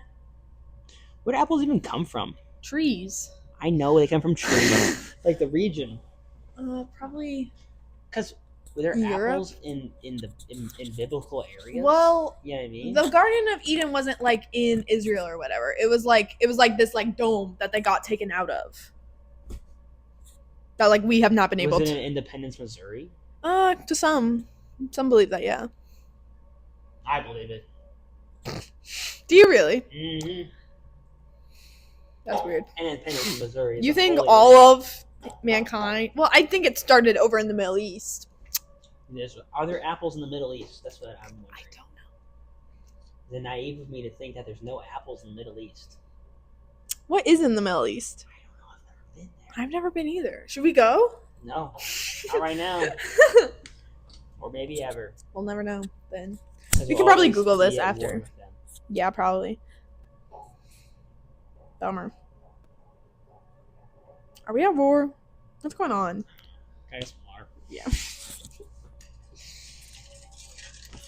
Where do apples even come from? Trees. I know they come from trees. Like the region. Probably. Because were there Europe? apples in biblical areas? Well, you know what I mean? the Garden of Eden wasn't, like, in Israel or whatever. It was like this, like, dome that they got taken out of. That, like, we have not been able to. Was it in Independence, Missouri? To some. Some believe that, yeah. I believe it. Do you really? Mm-hmm. That's weird. And Independence, Missouri. You think all of mankind... Well, I think it started over in the Middle East. Are there apples in the Middle East? That's what I'm wondering. I don't know. Is it naive of me to think that there's no apples in the Middle East? What is in the Middle East? I don't know. I've never been there. I've never been either. Should we go? No. Not right now. Or maybe ever. We'll never know then. We could probably Google this after. Yeah, probably. Bummer. Are we at war? What's going on? Kind of smart. Yeah.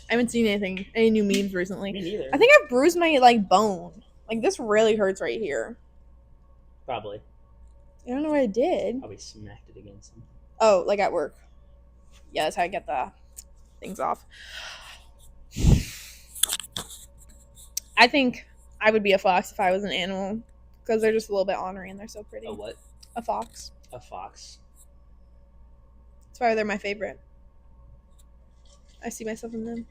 I haven't seen any new memes recently. Me neither. I think I bruised my like bone. Like this really hurts right here. Probably. I don't know what I did. Probably smacked it against something. Oh, like at work. Yeah, that's how I get the things off. I think I would be a fox if I was an animal because they're just a little bit ornery and they're so pretty. A what? A fox. A fox. That's why they're my favorite. I see myself in them.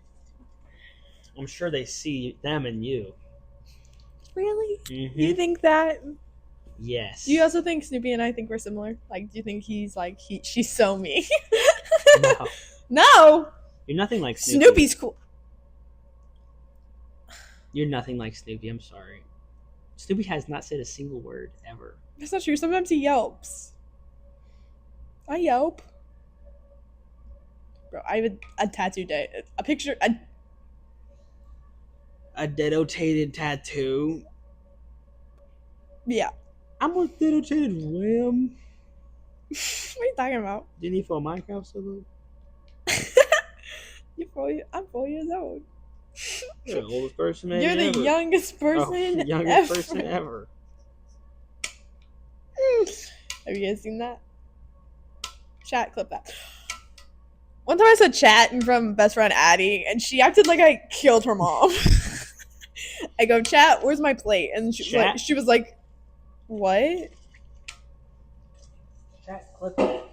I'm sure they see them and you. Really? Mm-hmm. You think that? Yes. Do you also think Snoopy and I think we're similar? Like, do you think he's like she's so me? No. No. You're nothing like Snoopy. Snoopy's cool. You're nothing like Snoopy. I'm sorry. Snoopy has not said a single word ever. That's not true. Sometimes he yelps. I yelp. Bro, I have a tattoo day. A picture. A dedicated tattoo. Yeah. I'm a dedicated lamb. What are you talking about? Didn't you feel Minecraft so good? I'm 4 years old. You're the oldest person You're the ever. youngest person youngest person ever. Have you guys seen that? Chat, clip that. One time I said chat from best friend Addie, and she acted like I killed her mom. I go, chat, where's my plate? And she was like, what? Chat, clip it.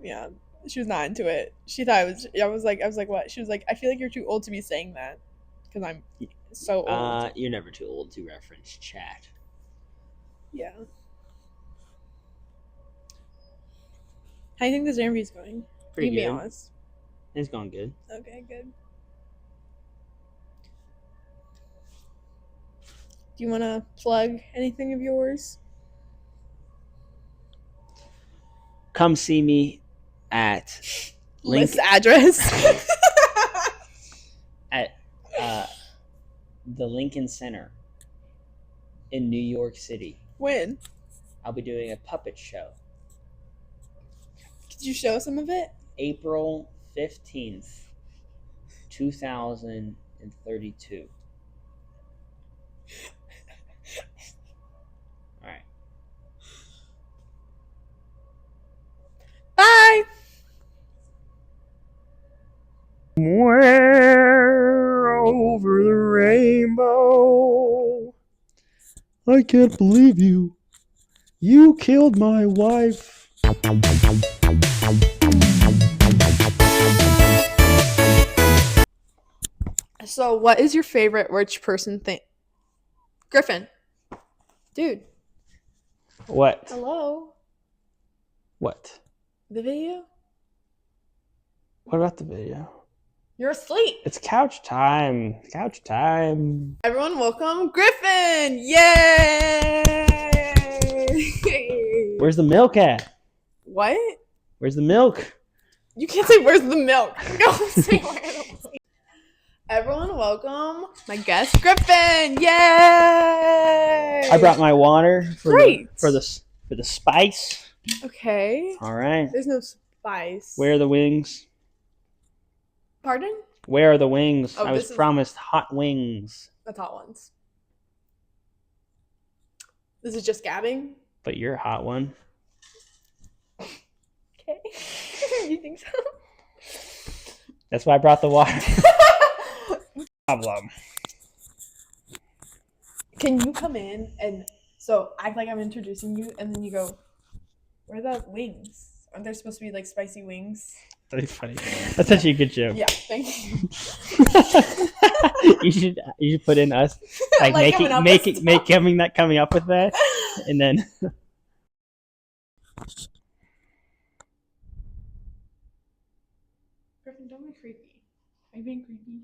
Yeah, she was not into it. She thought it was. I was like, what? She was like, I feel like you're too old to be saying that, because I'm so old. You're never too old to reference chat. Yeah. How do you think this interview's going? Pretty good. Be honest. It's going good. Okay, good. Do you want to plug anything of yours? Come see me at List address. at the Lincoln Center in New York City. When? I'll be doing a puppet show. Could you show some of it? April 15th, 2032. All right. Bye. Somewhere over the rainbow. I can't believe you. You killed my wife. So, what is your favorite rich person thing? Griffin. Dude. What? Hello. What? The video? What about the video? You're asleep. It's couch time. Couch time. Everyone, welcome Griffin. Yay! Where's the milk at? What? Where's the milk? You can't say where's the milk. No, say where's the milk. Everyone, welcome my guest, Griffin. Yay! I brought my water for the spice. Okay. All right. There's no spice. Where are the wings? Pardon? Where are the wings? Oh, I was promised hot wings. That's hot ones. This is just gabbing. But you're a hot one. Okay. You think so? That's why I brought the water. Problem. Can you come in and act like I'm introducing you, and then you go, "Where are the wings? Aren't there supposed to be like spicy wings?" That'd be funny. That's actually a good joke. Yeah, thank you. you should put in us like coming up with that, and then. Griffin, don't be creepy. Are you being creepy?